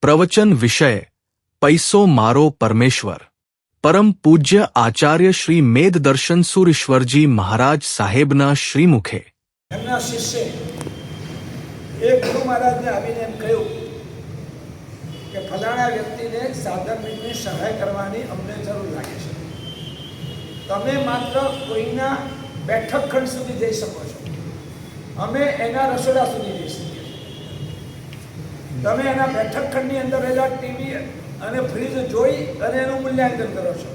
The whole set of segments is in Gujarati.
પ્રવચન વિષય પૈસો મારો પરમેશ્વર. પરમ પૂજ્ય આચાર્ય શ્રી મેદદર્શન સુરીશ્વરજી મહારાજ સાહેબના શ્રીમુખે. એમના શિષ્ય એક ગુરુ મહારાજને આવીને એમ કહ્યું કે ફલાણા વ્યક્તિને સાધનની સહાય કરવાની અમને જરૂર લાગે છે. તમે માત્ર કોઈના બેઠક ખંડ સુધી જઈ શકો છો, અમે એના રસોડા સુધી જઈ શકીએ. તમે એના બેઠક ખંડની અંદર રહેલા ટીવી અને ફ્રીજ જોઈ અને એનું મૂલ્યાંકન કરો છો.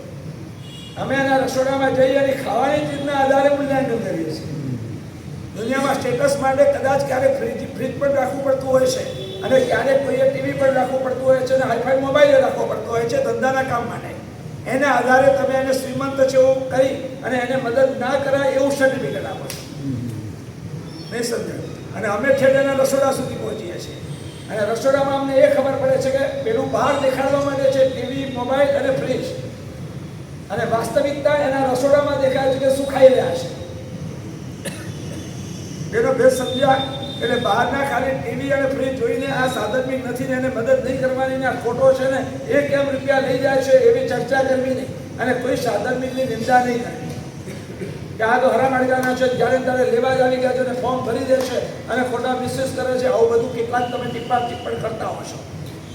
અમે એના રસોડામાં જઈ અને ખાવાની ચીજના આધારે મૂલ્યાંકન કરીએ છીએ. દુનિયામાં સ્ટેટસ માટે કદાચ ક્યારેક ફ્રીજ પણ રાખવું પડતું હોય છે, અને ક્યારેક કોઈએ ટીવી પણ રાખવું પડતું હોય છે, અને હાઈફાઈ મોબાઈલ રાખવો પડતો હોય છે ધંધાના કામ માટે. એના આધારે તમે એને શ્રીમંત છે એવું કરી અને એને મદદ ના કરાય એવું સર્ટિફિકેટ આપો છો. નહીં સમજાય? અને અમે ઠેઠ એના રસોડા સુધી પહોંચીએ છીએ, અને રસોડામાં અમને એ ખબર પડે છે કે પેલું બહાર દેખાડવા માટે છે ટીવી, મોબાઈલ અને ફ્રીજ, અને વાસ્તવિકતા એના રસોડામાં દેખાય છે કે શું ખાઈ રહ્યા છે. એનો ભેદ સમજ્યા એટલે બહારના ખાલી ટીવી અને ફ્રીજ જોઈને આ સાધનમિક નથી ને એને મદદ નહીં કરવાની ને આ ખોટો છે ને એ કેમ રૂપિયા લઈ જાય છે એવી ચર્ચા કરવી નહીં, અને કોઈ સાધનમિકની નિંદા નહીં કરવી કે આ તો હરામાડીના છે, જ્યારે ત્યારે લેવા જ આવી ગયા છે અને ફોર્મ ભરી દે છે અને ખોટા મિસયુઝ કરે છે. આવું બધું કેટલાક તમે ટિપ્પણ કરતા હશો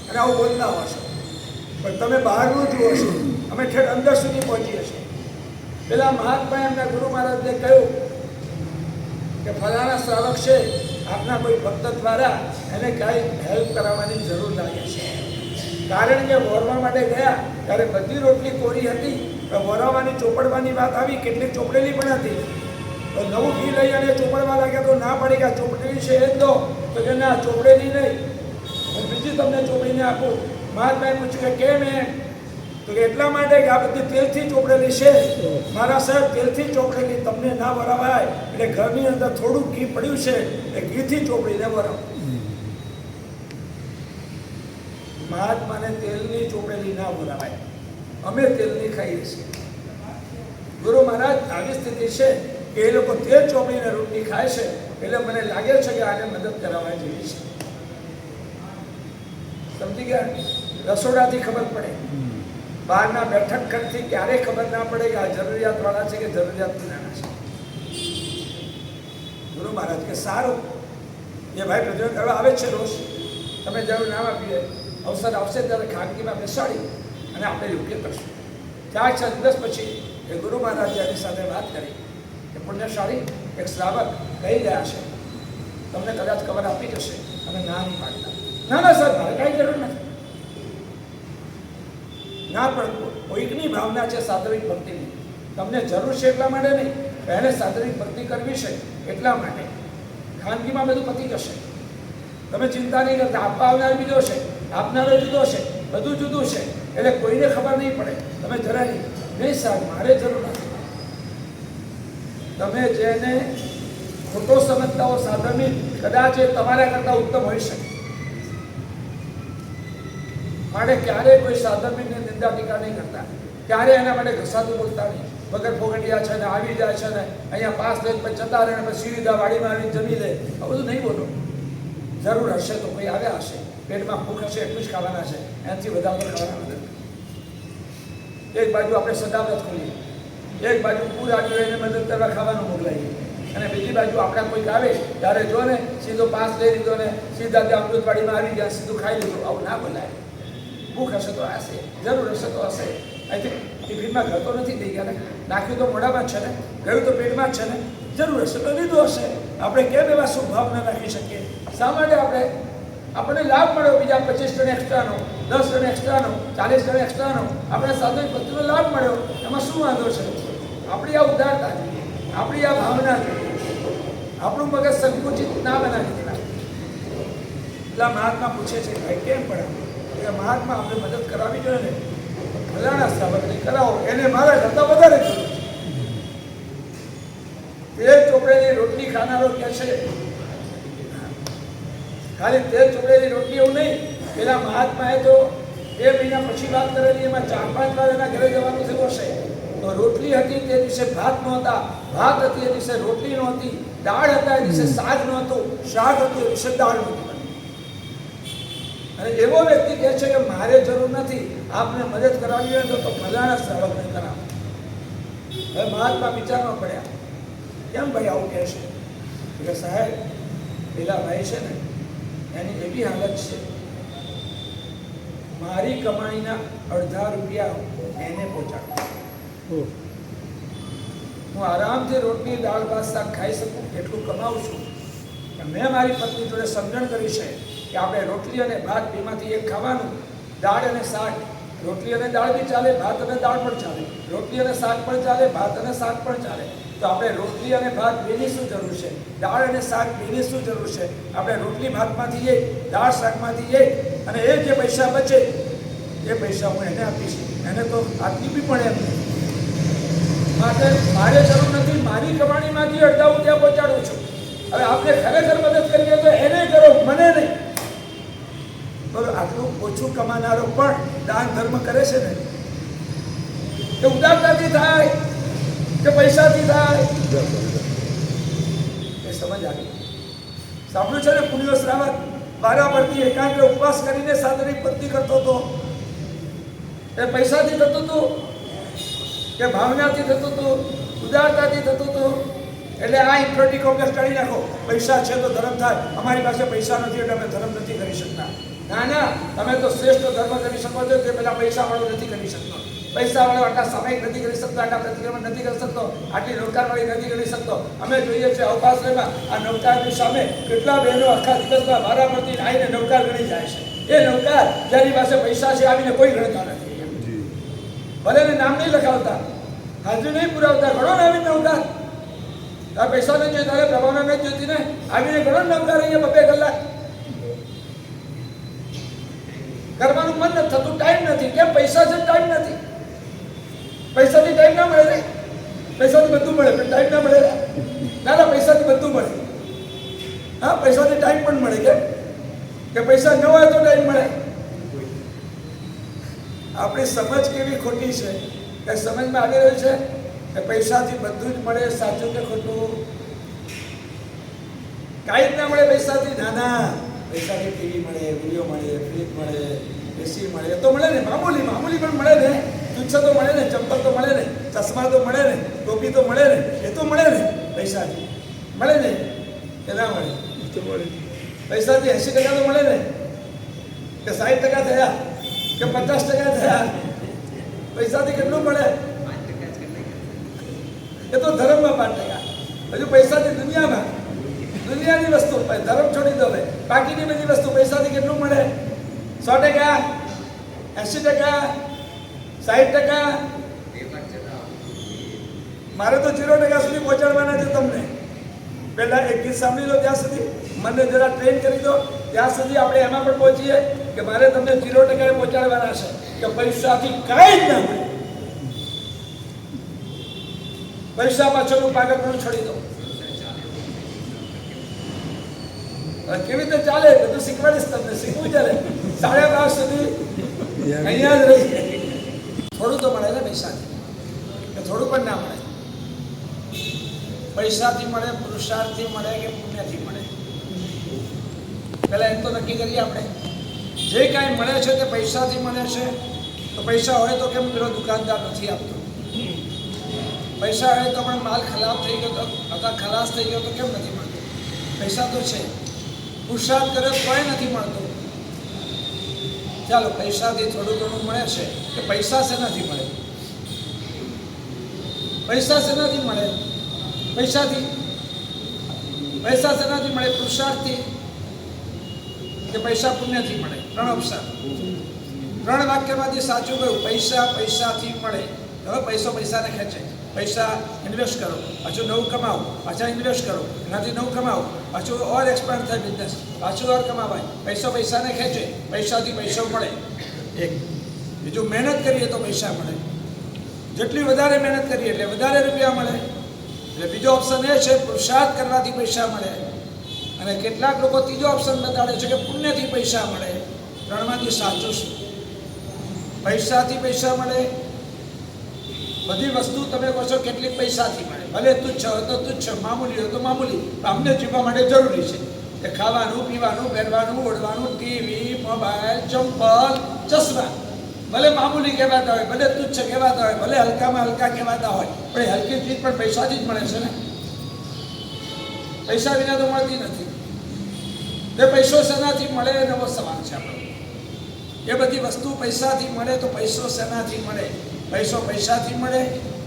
અને આવું બોલતા હશો, પણ તમે બહારનું જુઓ છો. અમે ઠેઠ અંદર સુધી પહોંચીએ છીએ. પેલા મહાત્માએ એમના ગુરુ મહારાજને કહ્યું કે ફલાણા શ્રાવક છે, આપના કોઈ ભક્ત દ્વારા એને કાંઈ હેલ્પ કરાવવાની જરૂર લાગે છે. કારણ કે વોરવા માટે ગયા ત્યારે બધી રોટલી કોરી હતી, વરાવવાની ચોપડવાની વાત આવી, કેટલીક ચોપડેલી પણ હતી. તો નવું ઘી લઈ અને ચોપડવા લાગ્યા તો ના પડી કે ચોપડેલી છે એ જ દો, તો કે ના ચોપડેલી નહીં, હું બીજી તમને ચોપડીને આપું. મહાત્માએ પૂછ્યું કે કેમ એમ? તો કે એટલા માટે કે આ બધી તેલથી ચોપડેલી છે. મારા સાહેબ તેલથી ચોપડેલી તમને ના વરાવાય, એટલે ઘરની અંદર થોડું ઘી પડ્યું છે એ ઘીથી ચોપડીને વરાવ. મહાત્માને તેલની ચોપડેલી ના વરાવાય, અમે તેલની ખાઈએ છીએ. ગુરુ મહારાજ આવી સ્થિતિ છે કે એ લોકો તેલ ચોપડીને રોટલી ખાય છે, એટલે મને લાગે છે કે આને મદદ કરાવવા જેવી છે. સમજી ગયા? રસોડાથી ખબર પડે, બહારના બેઠક ખંડથી ક્યારેય ખબર ના પડે કે આ જરૂરિયાતવાળા છે કે જરૂરિયાત વિનાના છે. ગુરુ મહારાજ કે સારું, એ ભાઈ પ્રજ્વલન કરવા આવે છે રોજ, તમે જરૂર નામ આપીએ, અવસર આવશે ત્યારે ખાનગીમાં બેસાડી અને આપણે યોગ્ય કરશું. 4-6 દિવસ પછી એ ગુરુ મહારાજે એની સાથે વાત કરી કે પુણ્યશાળી એક શ્રાવક કહી ગયા છે, તમને કદાચ ખબર આપી જશે, અને ના નહીં પાડતા. ના ના સર, મારે કાંઈ જરૂર નથી. ના, પણ કોઈકની ભાવના છે સાધવિક ભક્તિની, તમને જરૂર છે એટલા માટે નહીં, એને સાધવિક ભક્તિ કરવી છે એટલા માટે. ખાનગીમાં બધું પતી જશે, તમે ચિંતા નહીં કરતા. આપવા આવનાર બીજો છે, આપનારો જુદો છે, બધું જુદું છે, એટલે કોઈને ખબર નહીં પડે. તમે જરા નહીં સાહેબ, મારે જરૂર નથી. તમે જેને ખોટો સમજતા હો સાધનિક, કદાચ એ તમારા કરતાં ઉત્તમ હોઈ શકે. માટે ક્યારેય કોઈ સાધનિકની નિંદા ટીકા નહીં કરતા, ક્યારે એના માટે ઘસાતું બોલતા નહીં. વગર ફોગટિયા છે ને આવી જાય છે ને અહીંયા પાસ લઈને પછી જતા રહે ને પછી સીધા વાડીમાં આવીને જમી લે, આ બધું નહીં બોલો. જરૂર હશે તો કોઈ આવ્યા હશે, પેટમાં ભૂખ હશે એટલું જ ખાવાના છે, એનાથી વધારે ખાવાના નથી. એક બાજુ આપણે સદાવ્રત ખોલીએ, એક બાજુ પૂર આવ્યું એને મદદ કરવા ખાવાનું મોકલાઈએ, અને બીજી બાજુ આપણા કોઈક આવે ત્યારે જો ને સીધો પાસ લઈ લીધો ને સીધા ત્યાં અમૃતવાડીમાં આવી ગયા, સીધું ખાઈ લીધું. આવું ના બોલાય. ભૂખ હશે તો હશે, જરૂર હશે તો હશે. અહીંથી ટિફિનમાં ઘર તો નથી થઈ ગયા ને, નાખ્યું તો મોઢામાં જ છે ને, ગયું તો પેટમાં જ છે ને, જરૂર હશે તો લીધું હશે. આપણે કેમ એવા શુભ ભાવના રાખી શકીએ? શા માટે આપણને લાભ મળ્યો બીજા 25 ટન એક્સ્ટ્રાનો, 10 ટન એક્સ્ટ્રાનો, 40 ટન એક્સ્ટ્રાનો, આપણે સાધન પત્રીનો લાભ મળ્યો, એમાં શું વાંધો છે? આપણી આ ઉદારતા જોઈએ, આપણી આ ભાવના જોઈએ, આપણું મગજ સંકુચિત ના બનાવી દેવા. એટલા મહાત્મા પૂછે છે ભાઈ કેમ પડાવે? મહાત્મા આપણે મદદ કરાવી જોઈએ ને, ફલાણા શ્રાવકને કરાવો, એને મારા કરતાં વધારે જરૂર છે. તેલ ચોપડેલી રોટલી ખાનારો કે છે, ખાલી તેલ ચોપડેલી રોટલી એવું નહીં. પેલા મહાત્માએ તો 2 મહિના પછી વાત કરેલી, એમાં 4-5 વાર એના ઘરે જવાનું થયું હશે. તો રોટલી હતી તે દિવસે ભાત નહોતા, ભાત હતી એ દિવસે રોટલી નહોતી, દાળ હતા એ દિવસે શાક નહોતું, શાક હતું એ દિવસે દાળ નહોતી. અને અને એવો વ્યક્તિ કહે છે કે મારે જરૂર નથી, આપને મદદ કરાવી હોય તો ફલાણા શ્રાવકને કરાવો. હવે મહાત્મા વિચારવા પડ્યા, કેમ ભાઈ આવું કહે છે? કે સાહેબ, પેલા ભાઈ છે ને એની એવી હાલત છે, મારી કમાણીના અડધા રૂપિયા એને પહોંચાડો. હું આરામથી રોટલી દાળ ભાત શાક ખાઈ શકું એટલું કમાઉં છું. મેં મારી પત્ની જોડે સમજણ કરી છે કે આપણે રોટલી અને ભાત બેમાંથી એક ખાવાનું, દાળ અને શાક. રોટલી અને દાળ બી ચાલે, ભાત અને દાળ પણ ચાલે, રોટલી અને શાક પણ ચાલે, ભાત અને શાક પણ ચાલે. તો આપણે રોટલી અને ભાત બેની શું જરૂર છે? દાળ અને શાક બેની શું જરૂર છે? આપણે રોટલી ભાતમાંથી એક, દાળ શાકમાંથી એક, અને એ જે પૈસા બચે એ પૈસા હું એને આપીશ. એને તો આપી બી પણ એમ માટે મારે જરૂર નથી, મારી કમાણીમાંથી અડધા હું ત્યાં પહોંચાડું છું. હવે આપણે ખરેખર મદદ કરીએ તો એને કરો, મને નહીં. બોલો, આટલું ઓછું કમાનારો પણ દાન ધર્મ કરે છે ને, એ ઉદારતાથી થાય કે પૈસાથી થાય? એ સમજ આવી. સાંભળ્યું છે ને, પુણ્યો શ્રાવક વારાફરતી એકાંત ઉપવાસ કરીને સાધની પત્ની કરતો હતો. એ પૈસાથી થતું હતું કે ભાવનાથી થતું હતું, ઉદારતાથી થતું હતું? એટલે આ ઇન્ફિનિટી કોમ્પ્લેક્સ કાઢી નાખો. પૈસા છે તો ધર્મ થાય, અમારી પાસે પૈસા નથી એટલે અમે ધર્મ નથી કરી શકતા. ના ના, તમે તો શ્રેષ્ઠ ધર્મ કરી શકો છો, તે પેલા પૈસાવાળો નથી કરી શકતો. પૈસાવાળો આટલા સામયિક નથી કરી શકતો, આટલા પ્રતિક્રમણ નથી કરી શકતો, આટલી નૌકારવાળી નથી કરી શકતો. અમે જોઈએ છીએ અવકાશમાં આ નૌકારની સામે કેટલા બહેનો આખા દિવસમાં વારાફરતી આવીને નૌકાર ગણી જાય છે. એ નૌકાર જેની પાસે પૈસા છે આવીને કોઈ ગણતા નથી. ભલે ને નામ નહીં લખાવતા, હાજરી નહીં પુરાવતા, ગણો ને આવીને નૌકાર. તારે પૈસા નહીં જોઈએ, તારે પ્રભાવના નહીં જોઈતી ને, આવીને ગણો ને નૌકાર અહીંયા 2 કલાક. કરવાનું મન નથી થતું, ટાઈમ નથી. કેમ? પૈસા છે, ટાઈમ નથી. પૈસાથી ટાઈમ ના મળે રે. પૈસાથી બધું મળે પણ ટાઈમ ના મળે. ના ના, પૈસાથી બધું મળે. હા, પૈસાથી ટાઈમ પણ મળે. કેમ? કે પૈસા ન હોય તો ટાઈમ મળે. આપણી સમજ કેવી ખોટી છે કે સમજમાં આવી રહ્યું છે કે પૈસાથી બધું જ મળે. સાચું કે ખોટું? કાંઈ જ ના મળે પૈસાથી. ના ના, પૈસાથી ટીવી મળે, વિડીયો મળે, ફ્રીજ મળે, એસી મળે. એ તો મળે ને, મામૂલી મામૂલી પણ મળે ને. તુચ્છ તો મળે ને, ચંપલ તો મળે ને, ચશ્મા તો મળે ને, ટોપી તો મળે ને. એ તો મળે ને પૈસાથી. મળે ને કે ના મળે? પૈસાથી 80% તો મળે ને, કે 60% થયા કે 50% થયા? પૈસાથી કેટલું મળે? એ તો ધર્મમાં 5%. હજુ પૈસાથી દુનિયામાં, દુનિયાની વસ્તુ, ધર્મ છોડી દો ભાઈ, બાકીની બધી વસ્તુ પૈસાથી કેટલું મળે? 100%, 80%, 60%. મારે તો 0% સુધી પહોંચાડવાના છે તમને. પહેલા એક ગીત સાંભળી લો, ત્યાં સુધી મને જરા ટ્રેન કરી દો, ત્યાં સુધી આપણે એમાં પણ પહોંચીએ કે મારે તમને 0% પહોંચાડવાના છે કે પૈસાથી કાંઈ જ ના મળે. પૈસા પાછળનું પાગલપણું છોડી દો. કેવી રીતે ચાલે બધું શીખવાડીશ તમને. શીખવું ચાલે 12:30 સુધી અહીંયા જ રહી. થોડું તો મળે ને પૈસાથી, કે થોડું પણ ના મળે? પૈસાથી મળે, પુરુષાર્થથી મળે કે પુણ્યથી મળે? પહેલાં એમ તો નક્કી કરીએ આપણે. જે કાંઈ મળે છે તે પૈસાથી મળે છે. તો પૈસા હોય તો કેમ પેલો દુકાનદાર નથી આપતો? પૈસા હોય તો પણ માલ ખરાબ થઈ ગયો તો અથવા ખલાસ થઈ ગયો તો કેમ નથી મળતો? પૈસા તો છે. પુરુષાર્થ કરે તોય નથી મળતો. ચાલો, પૈસાથી થોડું ઘણું મળે છે, કે પૈસા શેનાથી મળે? પૈસા શેનાથી મળે? પૈસાથી. પૈસા શેનાથી મળે? પુરુષાર્થથી કે પૈસા પુણ્યથી મળે? 3 ઓપ્શન, 3 વાક્યમાંથી સાચું કયું? પૈસા પૈસાથી મળે. હવે પૈસો પૈસાને ખેંચે. પૈસા ઇન્વેસ્ટ કરો, પાછું નવું કમાવો, પાછા ઇન્વેસ્ટ કરો, એનાથી નવું કમાવો, પાછું ઓર એક્સપાન્ડ થાય બિઝનેસ, પાછું ઓર કમાવાય. પૈસો પૈસાને ખેંચે, પૈસાથી પૈસો મળે. એક બીજું, મહેનત કરીએ તો પૈસા મળે. જેટલી વધારે મહેનત કરીએ એટલે વધારે રૂપિયા મળે. એટલે બીજો ઓપ્શન એ છે પુરુષાર્થ કરવાથી પૈસા મળે. અને કેટલાક લોકો ત્રીજો ઓપ્શન બતાડે છે કે પુણ્યથી પૈસા મળે. 3માંથી સાચું શું? પૈસાથી પૈસા મળે. બધી વસ્તુ તમે કહો છો કેટલીક પૈસાથી મળે. ભલે તુચ્છ હોય તો તુચ્છ, મામૂલી હોય તો મામૂલી, અમને જીવવા માટે જરૂરી છે. એ ખાવાનું, પીવાનું, પહેરવાનું, ઓઢવાનું, ટીવી, મોબાઈલ, ચંપલ, ચશ્મા, ભલે મામૂલી કહેવાતા હોય, ભલે તુચ્છ કહેવાતા હોય, ભલે હલકામાં હલકા કહેવાતા હોય, પણ એ હલકી ચીજ પણ પૈસાથી જ મળે છે ને. પૈસા વિના તો મળતી નથી. એ પૈસો શેનાથી મળે એનો સવાલ છે આપણો. એ બધી વસ્તુ પૈસાથી મળે તો પૈસો શેનાથી મળે? પૈસો પૈસાથી મળે,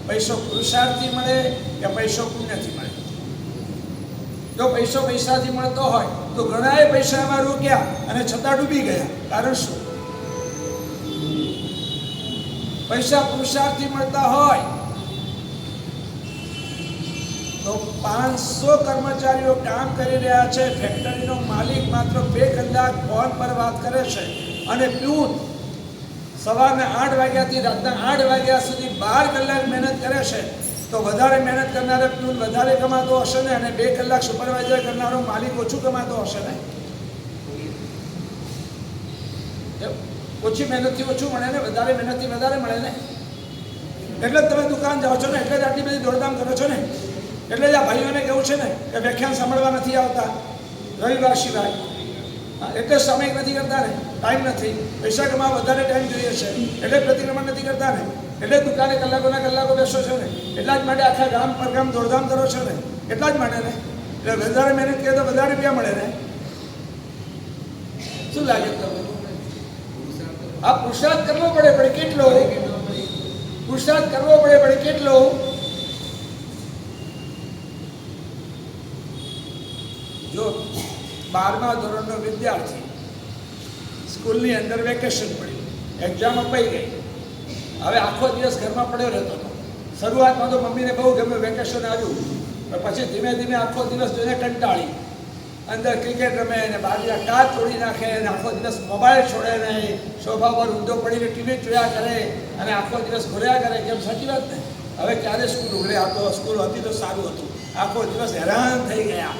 પૈસો પુરુષાર્થથી મળે કે પૈસો પુણ્યથી મળે? જો પૈસો પૈસાથી મળતો હોય તો ઘણાએ પૈસામાં રોક્યા અને છતાં ડૂબી ગયા. કારણ શું? પૈસા પુરુષાર્થથી મળતા હોય તો 500 કર્મચારીઓ કામ કરી રહ્યા છે, ફેક્ટરીનો માલિક માત્ર 2 કલાક ફોન પર વાત કરે છે અને પ્યુન સવારના 8 વાગ્યાથી રાતના 8 વાગ્યા સુધી 12 કલાક મહેનત કરે છે, તો વધારે મહેનત કરનારો પ્યુન વધારે કમાતો હશે ને, અને 2 કલાક સુપરવાઇઝર કરનારો માલિક ઓછું કમાતો હશે ને. ઓછી મહેનતથી ઓછું મળે ને, વધારે મહેનતથી વધારે મળે ને. એટલે જ તમે દુકાન જાઓ છો ને, એટલે જ આટલી બધી દોડધામ કરો છો ને. એટલે જ આ ભાઈઓને કેવું છે ને કે વ્યાખ્યાન સાંભળવા નથી આવતા રવિવાર સિવાય. એટલે સમય નથી કરતા ને, ટાઈમ નથી. પૈસા કમાવા વધારે ટાઈમ જોઈએ છે એટલે પ્રતિક્રમણ નથી કરતા ને. એટલે દુકાને કલાકોના કલાકો બેસો છો ને. એટલા જ માટે આખા ગામ પર ગામ દોડધામ કરો છો ને. એટલા જ માટે ને. એટલે વધારે મહેનત કરીએ તો વધારે રૂપિયા મળે ને. શું લાગે તમને? આ પુરુષાર્થ કરવો પડે, પણ કેટલો પુરુષાર્થ કરવો પડે, પણ કેટલો? જો 12મા ધોરણનો વિદ્યાર્થી, સ્કૂલની અંદર વેકેશન પડ્યું, એક્ઝામ અપાઈ ગઈ, હવે આખો દિવસ ઘરમાં પડ્યો રહેતો હતો. શરૂઆતમાં તો મમ્મીને બહુ ગમ્યું વેકેશન આવ્યું, પણ પછી ધીમે ધીમે આખો દિવસ જોઈને કંટાળી અંદર ક્રિકેટ રમે ને બાજુના કાચ તોડી નાખે અને આખો દિવસ મોબાઈલ છોડે નહીં, સોફા પર ઊંધો પડીને ટીવી જોયા કરે અને આખો દિવસ ઘોર્યા કરે. કેમ? સાચી વાત ને. હવે ક્યારે સ્કૂલ ઉઘડે? આ તો સ્કૂલ હતી તો સારું હતું. આખો દિવસ હેરાન થઈ ગયા.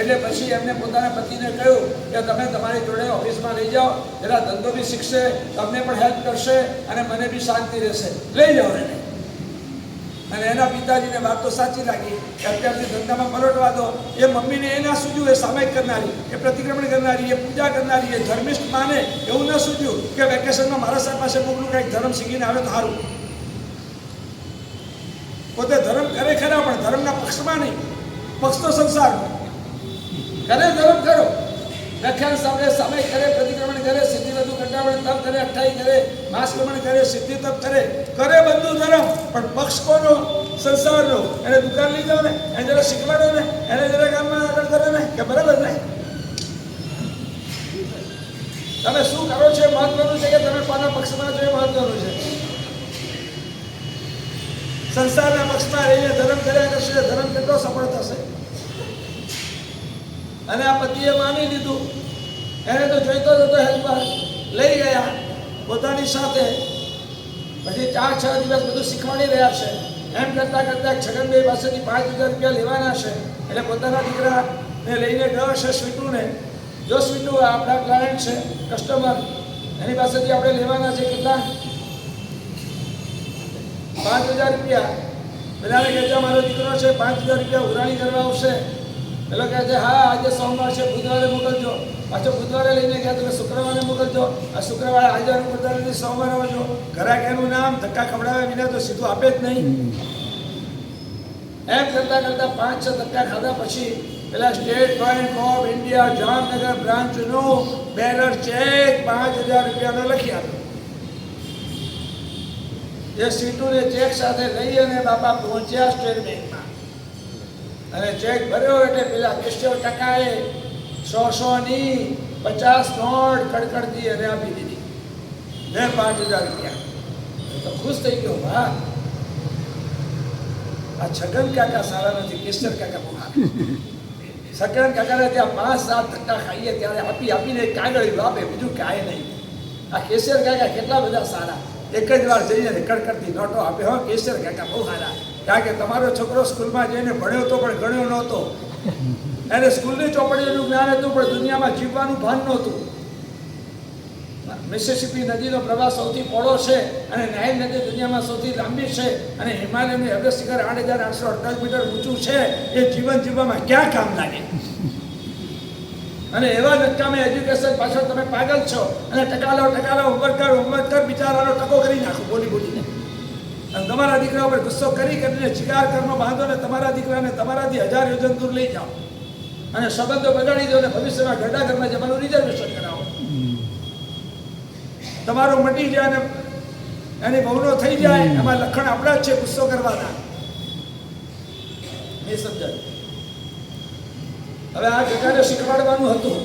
એટલે પછી એમને પોતાના પતિને કહ્યું કે તમે તમારી જોડે ઓફિસમાં લઈ જાઓ, જરા ધંધો બી શીખશે, તમને પણ હેલ્પ કરશે અને મને બી શાંતિ રહેશે. લઈ જાઓ એને. અને એના પિતાજીને વાત તો સાચી લાગી કે અત્યારથી ધંધામાં પલટવા દો. એ મમ્મીને એ ના સૂજ્યું, એ સામાયિક કરનારી, એ પ્રતિક્રમણ કરનારી, એ પૂજા કરનારી, એ ધર્મિષ્ઠ માને એવું ના સૂજ્યું કે વેકેશનમાં મારા સાહેબ પાસે મોકલું, કંઈક ધર્મ શીખીને આવે તો સારું. પોતે ધર્મ કરે ખરા, પણ ધર્મના પક્ષમાં નહીં, પક્ષ તો સંસારમાં કરે. ધર્મ કરો, વ્યાખ્યાન સાંભળે, સામાયિક કરે, પ્રતિક્રમણ કરે, સિદ્ધિ વધુ કંટાવણ તપ કરે, અઠ્ઠાઈ કરે, માસક્રમણ કરે, સિદ્ધિ તપ કરે, કરે બધું ધર્મ, પણ પક્ષ કોનો? સંસારનો. એને દુકાન લઈ જાઓ ને, એને જરા શીખવાડો ને, એને જરા કામમાં આગળ કરે ને, કે બરાબર ને? તમે શું કરો છો મહત્વનું છે કે તમે કોના પક્ષમાં છો એ મહત્વનું છે. સંસારના પક્ષમાં રહીને ધર્મ કર્યા કરશે, ધર્મ કેટલો સફળ થશે? અને આ પતિએ માની લીધું. એને તો જોઈતો હતો હેલ્પર, લઈ ગયા પોતાની સાથે. પછી 4-6 દિવસ બધું શીખવાડી રહ્યા છે. એમ કરતાં કરતાં છગનભાઈ પાસેથી 5,000 રૂપિયા લેવાના છે. એટલે પોતાના દીકરાને લઈને ગયો છે સ્વીટુને. જો સ્વીટુ આપણા ક્લાયન્ટ છે, કસ્ટમર, એની પાસેથી આપણે લેવાના છે કેટલા? 5,000 રૂપિયા. પેલાને કહેજો મારો દીકરો છે, 5,000 રૂપિયા ઉઘરાણી કરવા આવશે. પેલો કહે છે હા આજે સોમવાર છે, બુધવારે મોકલજો. પાછો બુધવારે લઈને ગયા તો શુક્રવારે મોકલજો. આ શુક્રવારે આજે બુધવારે સોમવારે આવજો. ઘરાક એનું નામ ધક્કા ખવડાવ્યા વિના તો સીધું આપે જ નહીં. એમ કરતાં કરતાં 5-6 ધક્કા ખાધા પછી પેલા state bank of India Jamnagar બ્રાન્ચનો બેનર ચેક 5,000 રૂપિયાનો લખી આપ્યો. એ સીટુને ચેક સાથે લઈ અને બાપા પહોંચ્યા સ્ટેટ બેંકમાં અને ચેક ભર્યો. એટલે પેલા કેશવ ટકાએ 100-100ની 50 નોટ કડકડતી અને આપી દીધી. ને 5,000 રૂપિયા તો ખુશ થઈ ગયો. વાહ, આ છગન કાકા સારા નથી, કેશર કાકા બહુ સારા. છગન કાકાને ત્યાં 5-7 ધક્કા ખાઈએ ત્યારે આપીને કાગળ આપે, બીજું કાંઈ નહીં. આ કેશર કાકા કેટલા બધા સારા, એક જ વાર જઈને કડકડતી નોટો આપે. હો, કેશર કાકા બહુ સારા. કારણ કે તમારો છોકરો સ્કૂલમાં જઈને ભણ્યો તો પણ ગણ્યો નહોતો. એને સ્કૂલની ચોપડીઓનું જ્ઞાન હતું, પણ દુનિયામાં જીવવાનું ભાન નહોતું. મિસિસિપી નદીનો પ્રવાહ સૌથી પહોળો છે અને નાઇલ નદી દુનિયામાં સૌથી લાંબી છે અને હિમાલયનું એવરેસ્ટ શિખર 8,848 મીટર ઊંચું છે. એ જીવન જીવવામાં ક્યાં કામ લાગે? અને એવા નકામે એજ્યુકેશન પાછળ તમે પાગલ છો અને ટકા લો હોમવર્ક કર બિચારાનો ટકો કરી નાખો બોલીને. અને તમારા દીકરા ઉપર ગુસ્સો કરીને શિકાર કરનો બાંધો ને તમારા દીકરાને તમારાથી 1000 યોજન દૂર લઈ જાઓ અને સંબંધો બગાડી દો અને ભવિષ્યમાં ઘરડા ઘરમાં જવાનું રિઝર્વેશન કરાવો. તમારો મટી જાય ને એની બહુનો થઈ જાય, એમાં લખણ આપણા જ છે ગુસ્સો કરવાના. નહીં સમજાય. હવે આ જગાને શીખવાડવાનું હતું.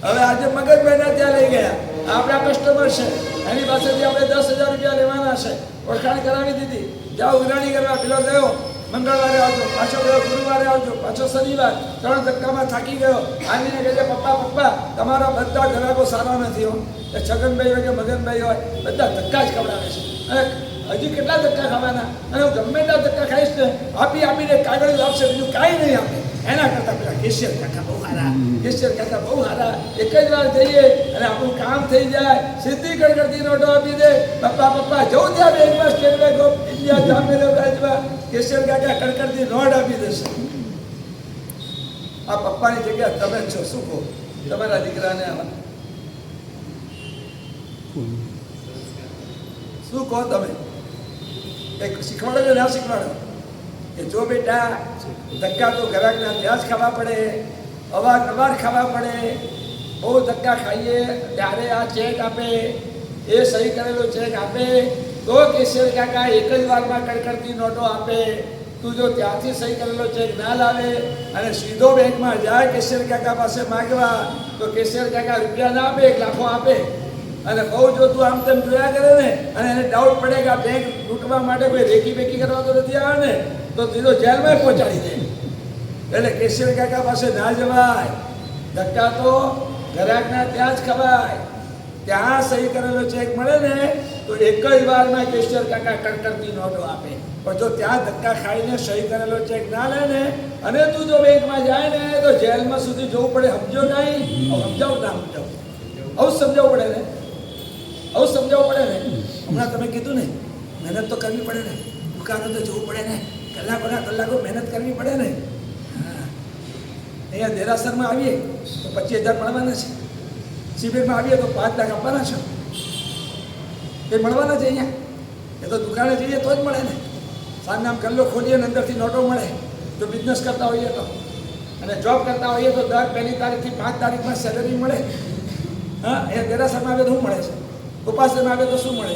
હવે આજે મગજભાઈના ત્યાં લઈ ગયા, આપણા કસ્ટમર છે, એની પાસેથી આપણે 10,000 રૂપિયા લેવાના છે. ઓળખાણ કરાવી દીધી, જાઓ ઉઘરાણી કરવા. પેલો ગયો મંગળવારે આવજો, પાછો ગયો ગુરુવારે આવજો, પાછો શનિવાર. 3 ધક્કામાં થાકી ગયો. આવીને કહે છે પપ્પા તમારા બધા ગ્રાહકો સારા નથી હો. એ છગનભાઈ હોય કે મગનભાઈ હોય, બધા ધક્કા જ ખવડાવે છે. અને હજી કેટલા ધક્કા ખાવાના? અને હું ગમે એટલા ધક્કા ખાઈશ ને આપીને કાગળ આપશે, બીજું કાંઈ નહીં આપે. એના કરતાં પેલા કેશિયર કાકા બહુ સારા. એક જ વાર જઈએ અને આપણું કામ થઈ જાય. સીધી કડકડતી નોટો આપી દે. પપ્પા જવું ત્યાં બેંકમાં, સ્ટેટ બેંક ઓફ ઇન્ડિયા, જામેલો બ્રાન્ચમાં કેશિયર કાકા કડકડતી નોટ આપી દેશે. આ પપ્પાની જગ્યા તમે જ છો. શું કહો તમારા દીકરાને? શું કહો તમે? એક શીખવાડો કે ના શીખવાડો? કે જો બેટા ધક્કા તો ગ્રાહકના ત્યાં જ ખાવા પડે, અવારનવાર ખાવા પડે. બહુ ધક્કા ખાઈએ ત્યારે આ ચેક આપે, એ સહી કરેલો ચેક આપે તો કેશિયર કાકા એક જ વારમાં કડકડતી નોટો આપે. તું જો ત્યાંથી સહી કરેલો ચેક ના લાવે અને સીધો બેંકમાં જાય કેશિયર કાકા પાસે માગવા, તો કેશિયર કાકા રૂપિયા ના આપે, 1 લાખો આપે. અને બહુ જો તું આમ તેમ જોયા કરે ને અને એને ડાઉટ પડે કે આ બેંક લૂંટવા માટે કોઈ રેકી કરવા તો નથી આવે ને, તો સીધો જેલમાં પહોંચાડી દે. એટલે કેશિયર કાકા પાસે ના જવાય. ધક્કા તો ગ્રાહકના ત્યાં જ ખવાય. ત્યાં સહી કરેલો ચેક મળે ને તો એક જ વારમાં કેશિયર કાકા કડકડતી નોટો આપે. પણ જો ત્યાં ધક્કા ખાઈને સહી કરેલો ચેક ના લે ને અને તું જો બેંકમાં જાય ને તો જેલમાં સુધી જવું પડે. સમજો નહીં? સમજાવું ના સમજાવું? આવું સમજાવવું પડે ને? હમણાં તમે કીધું ને મહેનત તો કરવી પડે ને, દુકાનો તો જવું પડે ને, કલાકો મહેનત કરવી પડે ને. અહીંયા દેરાસરમાં આવીએ તો 25,000 મળવાના છે, શિબિરમાં આવીએ તો 5 લાખ આપવાના છે. એ મળવાના છે અહીંયા. એ તો દુકાને જઈએ તો જ મળે ને. સાંજના ગલ્લો ખોલીએ ને અંદરથી નોટો મળે. જો બિઝનેસ કરતા હોઈએ તો, અને જોબ કરતા હોઈએ તો દર 1 તારીખથી 5 તારીખમાં સેલરી મળે. હા, અહીંયા દેરાસરમાં આવે તો શું મળે છે? ઉપાસનામાં આવે તો શું મળે?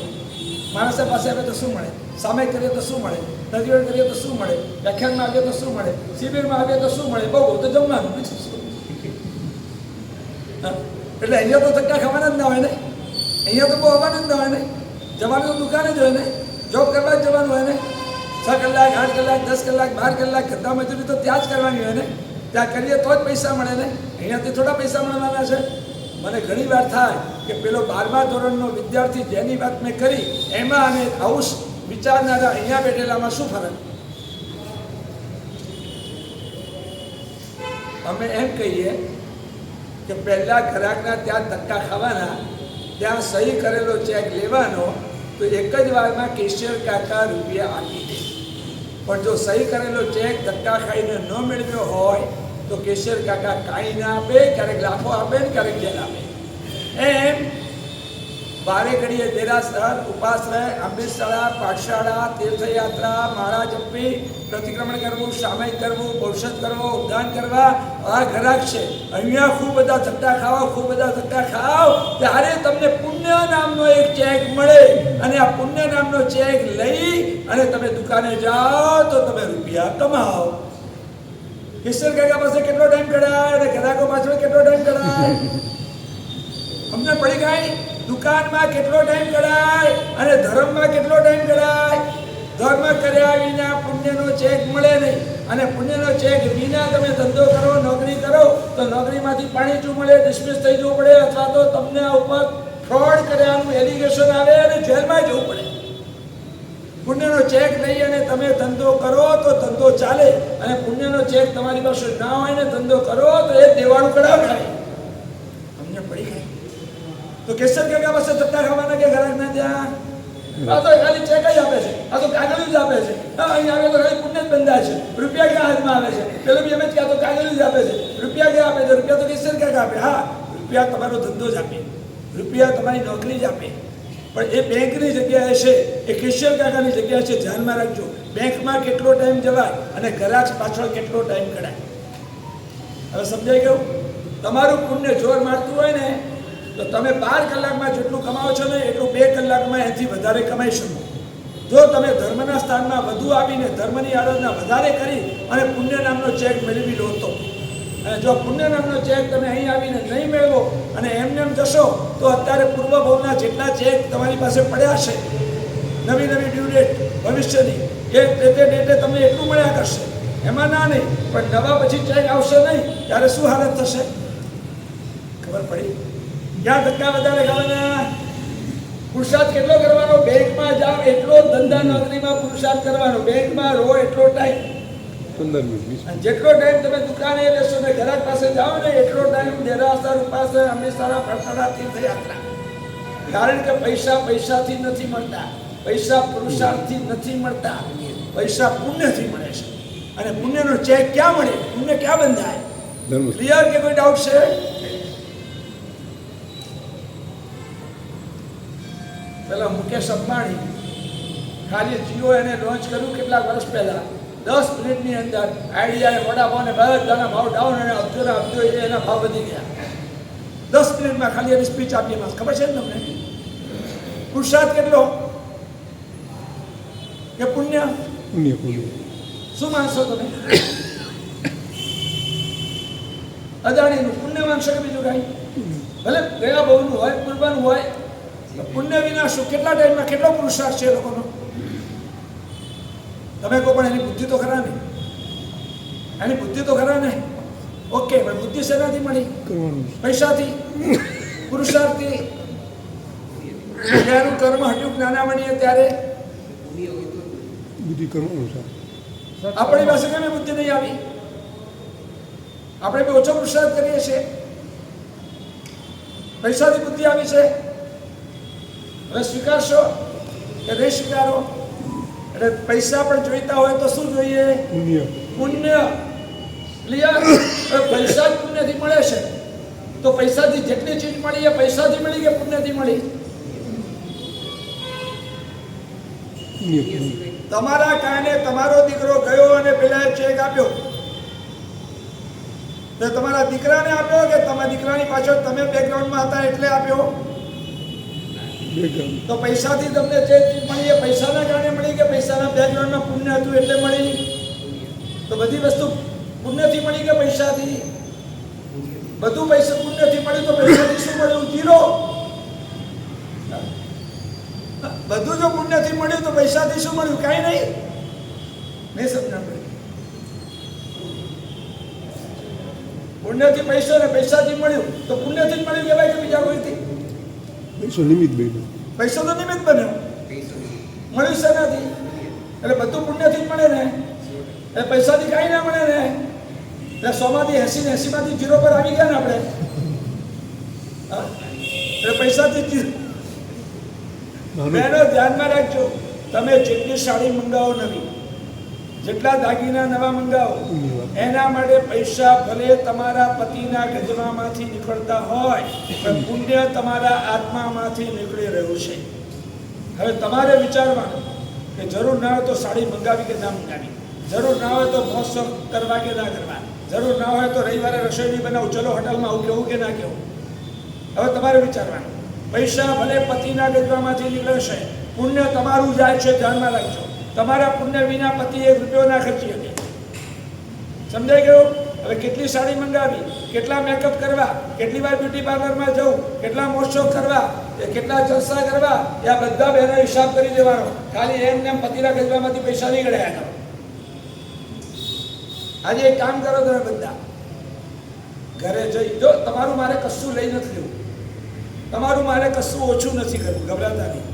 માણસ પાસે આવે તો શું મળે? સામાયિક કરીએ તો શું મળે? નદીઓળ કરીએ તો શું મળે? વ્યાખ્યાનમાં આવીએ તો શું મળે? શિબિરમાં આવીએ તો શું મળે? બહુ તો જમવાનું, બીજું શું? એટલે અહીંયા તો ધક્કા ખાવાના જ ના હોય ને. અહીંયા તો બહુ આવવાનું જ ના હોય ને. જવાનું તો દુકાને જ હોય ને, જોબ કરવા જ જવાનું હોય ને. 6 કલાક, 8 કલાક, 10 કલાક, 12 કલાક ધંધા મજૂરી તો ત્યાં જ કરવાની હોય ને. ત્યાં કરીએ તો જ પૈસા મળે ને. અહીંયાથી થોડા પૈસા મળવાના છે. મને ઘણી વાર થાય કે પેલો 12મા ધોરણનો વિદ્યાર્થી જેની વાત મેં કરી એમાં અને આવું વિચારનારા અહીંયા બેઠેલામાં શું ફરક? અમે એમ કહીએ કે પહેલા ગ્રાહકના ત્યાં ધક્કા ખાવાના, ત્યાં સહી કરેલો ચેક લેવાનો, તો એક જ વારમાં કેશિયર કાકા રૂપિયા આપી દે. પણ જો સહી કરેલો ચેક ધક્કા ખાઈને ન મેળવ્યો હોય તો કેશિયર કાકા કાંઈ ના આપે, ક્યારેક લાખો આપે ને ક્યારેક જેલ આપે. એમ બારે ઘડીએ દેરાસર, ઉપાશ્રય, અમૃતશાળા, પાઠશાળા, તીર્થયાત્રા, માળા જપવી, પ્રતિક્રમણ કરવું, સામાયિક કરવું, ભવિષ્યત કરવો, ઉદ્યાન કરવા, આ ગ્રાહક છે. અહીંયા ખૂબ બધા ધક્કા ખાઓ, ત્યારે તમને પુણ્ય નામનો એક ચેક મળે અને આ પુણ્ય નામનો ચેક લઈ અને તમે દુકાને જાઓ તો તમે રૂપિયા કમાઓ. કેશિયર કાકા પાસે કેટલો ટાઈમ કઢાય અને ગ્રાહકો પાછળ કેટલો ટાઈમ કઢાય? અમને પડી ગઈ. દુકાનમાં કેટલો ટાઈમ કઢાય અને ધર્મમાં કેટલો ટાઈમ કઢાય? ધર્મ કર્યા વિના પુણ્યનો ચેક મળે નહીં. અને પુણ્યનો ચેક વિના તમે ધંધો કરો, નોકરી કરો તો નોકરીમાંથી પાણીચું મળે, ડિસમિસ થઈ જવું પડે, અથવા તો તમને આ ઉપર ફ્રોડ કર્યાનું એલિગેશન આવે અને જેલમાં જવું પડે. પુણ્યનો ચેક લઈ અને તમે ધંધો કરો તો ધંધો ચાલે, અને પુણ્યનો ચેક તમારી પાસે ના હોય ને ધંધો કરો તો એ દેવાળું કઢાવ ખાય. અમને પડી ગઈ. તો કેશિયર કાકા પાસે ધક્કા ખાવાના કે ગ્રાહક ના ત્યાં? આ તો ખાલી ચેક જ આપે છે, આ તો કાગળિયું જ આપે છે. અહીં આવે તો ખાલી પુણ્ય જ બંધાય છે, રૂપિયા ક્યાં હાથમાં આવે છે? પેલું બી એમ જ કે આ તો કાગળિયું જ આપે છે, રૂપિયા ક્યાં આપે છે? રૂપિયા તો કેશિયર કાકા આપે. હા, રૂપિયા તમારો ધંધો જ આપે, રૂપિયા તમારી નોકરી જ આપે, પણ એ બેંકની જગ્યાએ છે, એ કેશિયર કાકાની જગ્યાએ છે. ધ્યાનમાં રાખજો, બેંકમાં કેટલો ટાઈમ જવાય અને ગ્રાહક પાછળ કેટલો ટાઈમ કઢાય. હવે સમજાઈ ગયું? તમારું પુણ્ય જોર મારતું હોય ને તો તમે 12 કલાકમાં જેટલું કમાવો છો ને એટલું 2 કલાકમાં એથી વધારે કમાઈ શકો. જો તમે ધર્મના સ્થાનમાં વધુ આપીને ધર્મની આરાધના વધારે કરી અને પુણ્ય નામનો ચેક મેળવી લો તો, અને જો પુણ્ય નામનો ચેક તમે અહીં આવીને નહીં મેળવો અને એમને એમ જશો તો અત્યારે પૂર્વભવના જેટલા ચેક તમારી પાસે પડ્યા છે, નવી નવી ડ્યુ ડેટ ભવિષ્યની, એ તે ડેટે તમને એટલું મળ્યા કરશે, એમાં ના નહીં, પણ નવા પછી ચેક આવશે નહીં ત્યારે શું હાલત થશે ખબર પડી? ક્યાં ધક્કા વધારે ખાવાના? પુરુષાર્થ કેટલો કરવાનો? બેંકમાં જાઓ એટલો ધંધા નોકરીમાં પુરુષાર્થ કરવાનો, બેંકમાં રહો એટલો ટાઈમ, 15 મિનિટ જેટલો ટાઈમ તમે દુકાને રહેશો ને ગ્રાહક પાસે જાઓ ને એટલો ટાઈમ દેરાસર ઉપાસે હંમેશા ફરફડા તીર્થયાત્રા. કારણ કે પૈસા પૈસાથી નથી મળતા, પૈસા પુરુષાર્થથી નથી મળતા, પૈસા પુણ્યથી મળે છે. અને પુણ્યનો ચેક ક્યાં મળે? પુણ્ય ક્યાં બંધાય? ક્લિયર કે કોઈ ડાઉટ છે? પેલા મુકેશ અંબાણી ખાલી જીઓ એને લોન્ચ કર્યું કેટલાક વર્ષ પહેલા, 10 મિનિટની અંદર આઈડિયા વડાપાવ ને બધાના ભાવ ડાઉન અને અબજો એના ભાવ વધી ગયા. 10 મિનિટમાં ખાલી એની સ્પીચ આપી. એમાં ખબર છે ને તમને પુરુષાર્થ કેટલો કે પુણ્ય? શું માનશો તમે? અદાણીનું પુણ્ય માનશો કે બીજું કાંઈ? ભલે ગયા બહુનું હોય, પૂર્વનું હોય, પુણ્ય વિના શું? કેટલા ટાઈમમાં કેટલો પુરુષાર્થ છે એ લોકોનો? તમે કહો પણ એની બુદ્ધિ તો ખરા ને, એની બુદ્ધિ તો ખરા ને. ઓકે, પણ બુદ્ધિ શેનાથી મળી? પૈસાથી, પુરુષાર્થથી. એનું કર્મ હટ્યું નાના મણીએ ત્યારે બુદ્ધિ કરવાનું છે. આપણી પાસે કેમ બુદ્ધિ નહીં આવી? આપણે બી ઓછો પુરુષાર્થ કરીએ છીએ, પૈસાથી બુદ્ધિ આવી છે. હવે સ્વીકારશો કે નહીં સ્વીકારો? એટલે પૈસા પણ જોઈતા હોય તો શું જોઈએ? પુણ્ય. ક્લિયર? પૈસા જ પુણ્યથી મળે છે, તો પૈસાથી જેટલી ચીજ મળી એ પૈસાથી મળી કે પુણ્યથી મળી? તમારા કારણે તમારો દીકરો ગયો અને પેલા ચેક આપ્યો, તો તમારા દીકરાને આપ્યો કે તમારા દીકરાની પાછળ તમે બેકગ્રાઉન્ડમાં હતા એટલે આપ્યો? તો પૈસાથી તમને જે ચીજ મળી એ પૈસાના કારણે મળી કે પૈસાના બેકગ્રાઉન્ડમાં પુણ્ય હતું એટલે મળી? તો બધી વસ્તુ પુણ્યથી મળી કે પૈસાથી? બધું પૈસા પુણ્યથી મળ્યું, તો પૈસાથી શું મળ્યું? જીરો. બધું જો પુણ્યથી મળ્યું તો પૈસાથી શું મળ્યું? કાંઈ નહીં. નહીં સમજણ પડી? પુણ્યથી પૈસો ને પૈસાથી મળ્યું તો પુણ્યથી જ મળ્યું કહેવાય કે બીજા કોઈથી? પૈસો નિમિત્ત બન્યો. પૈસો તો નિમિત્ત બન્યો, મળ્યું શેનાથી? એટલે બધું પુણ્યથી જ મળે ને, એટલે પૈસાથી કાંઈ ના મળે ને. એટલે 100 માંથી 80 ને 80 માંથી 0 પર આવી ગયા ને આપણે. એટલે પૈસાથી જ. બહેનો ધ્યાનમાં રાખજો, તમે જેટલી સાડી મંગાવો નવી, જેટલા દાગીના નવા મંગાવો, એના માટે પૈસા ભલે તમારા પતિના ગજવામાંથી નીકળતા હોય પણ પુણ્ય તમારા આત્મામાંથી નીકળી રહ્યું છે. હવે તમારે વિચારવાનું કે જરૂર ના હોય તો સાડી મંગાવી કે ના મંગાવી, જરૂર ના હોય તો મહોત્સવ કરવા કે ના કરવા, જરૂર ના હોય તો રવિવારે રસોઈ નહીં બનાવું, ચલો હોટલમાં આવું કેવું કે ના કેવું. હવે તમારે વિચારવાનું, પૈસા ભલે પતિના ગજવામાંથી નીકળે છે, પુણ્ય તમારું જાય છે. ધ્યાનમાં રાખજો, તમારા પુણ્ય વિના પતિ 1 રૂપિયો ના ખર્ચી શકે. સમજાઈ ગયું? હવે કેટલી સાડી મંગાવી, કેટલા મેકઅપ કરવા, કેટલી વાર બ્યુટી પાર્લરમાં જવું, કેટલા મહોત્સવ કરવા, કેટલા જલસા કરવા, એ આ બધા બહેનો હિસાબ કરી દેવાનો. ખાલી એમને પતિના ગજવામાંથી પૈસા નહીં ગળ્યા કરો. આજે એક કામ કરો તમે બધા, ઘરે જઈ, જો તમારું મારે કશું લઈ નથી લેવું, તમારું મારે કશું ઓછું નથી કરવું, ગભરાતા નહીં.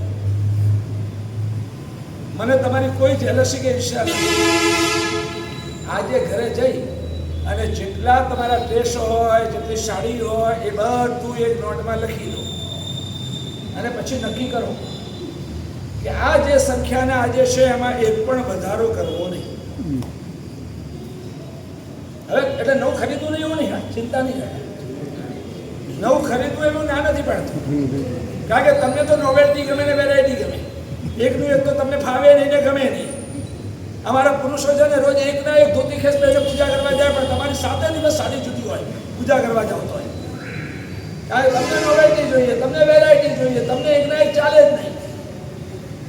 મને તમારી કોઈ જેલસી કે ઈર્ષ્યા નથી. આજે ઘરે જઈ અને જેટલા તમારા ડ્રેસ હોય, જેટલી સાડી હોય, એ બધું એક નોટમાં લખી દો અને પછી નક્કી કરો કે આ જે સંખ્યાના આજે છે એમાં એક પણ વધારો કરવો નહીં. હવે એટલે નવું ખરીદવું નહીં, એવું નહીં. ચિંતા નહીં કરે. નવું ખરીદવું એનું ના નથી પડતું, કારણ કે તમને તો નોવેલ્ટી ગમે ને વેરાયટી ગમે. એકનું એક તો તમને ફાવે નહીં ને ગમે નહીં. અમારા પુરુષો છે ને રોજ એકના એક ધોતી ખેસ પહેરીને પૂજા કરવા જાય, પણ તમારી 7 દિવસ સાડી જુદી હોય પૂજા કરવા જાવ તો. કારણ તમને નોવેલ્ટી જોઈએ, તમને વેરાયટી જોઈએ, તમને એકના એક ચાલે જ નહીં.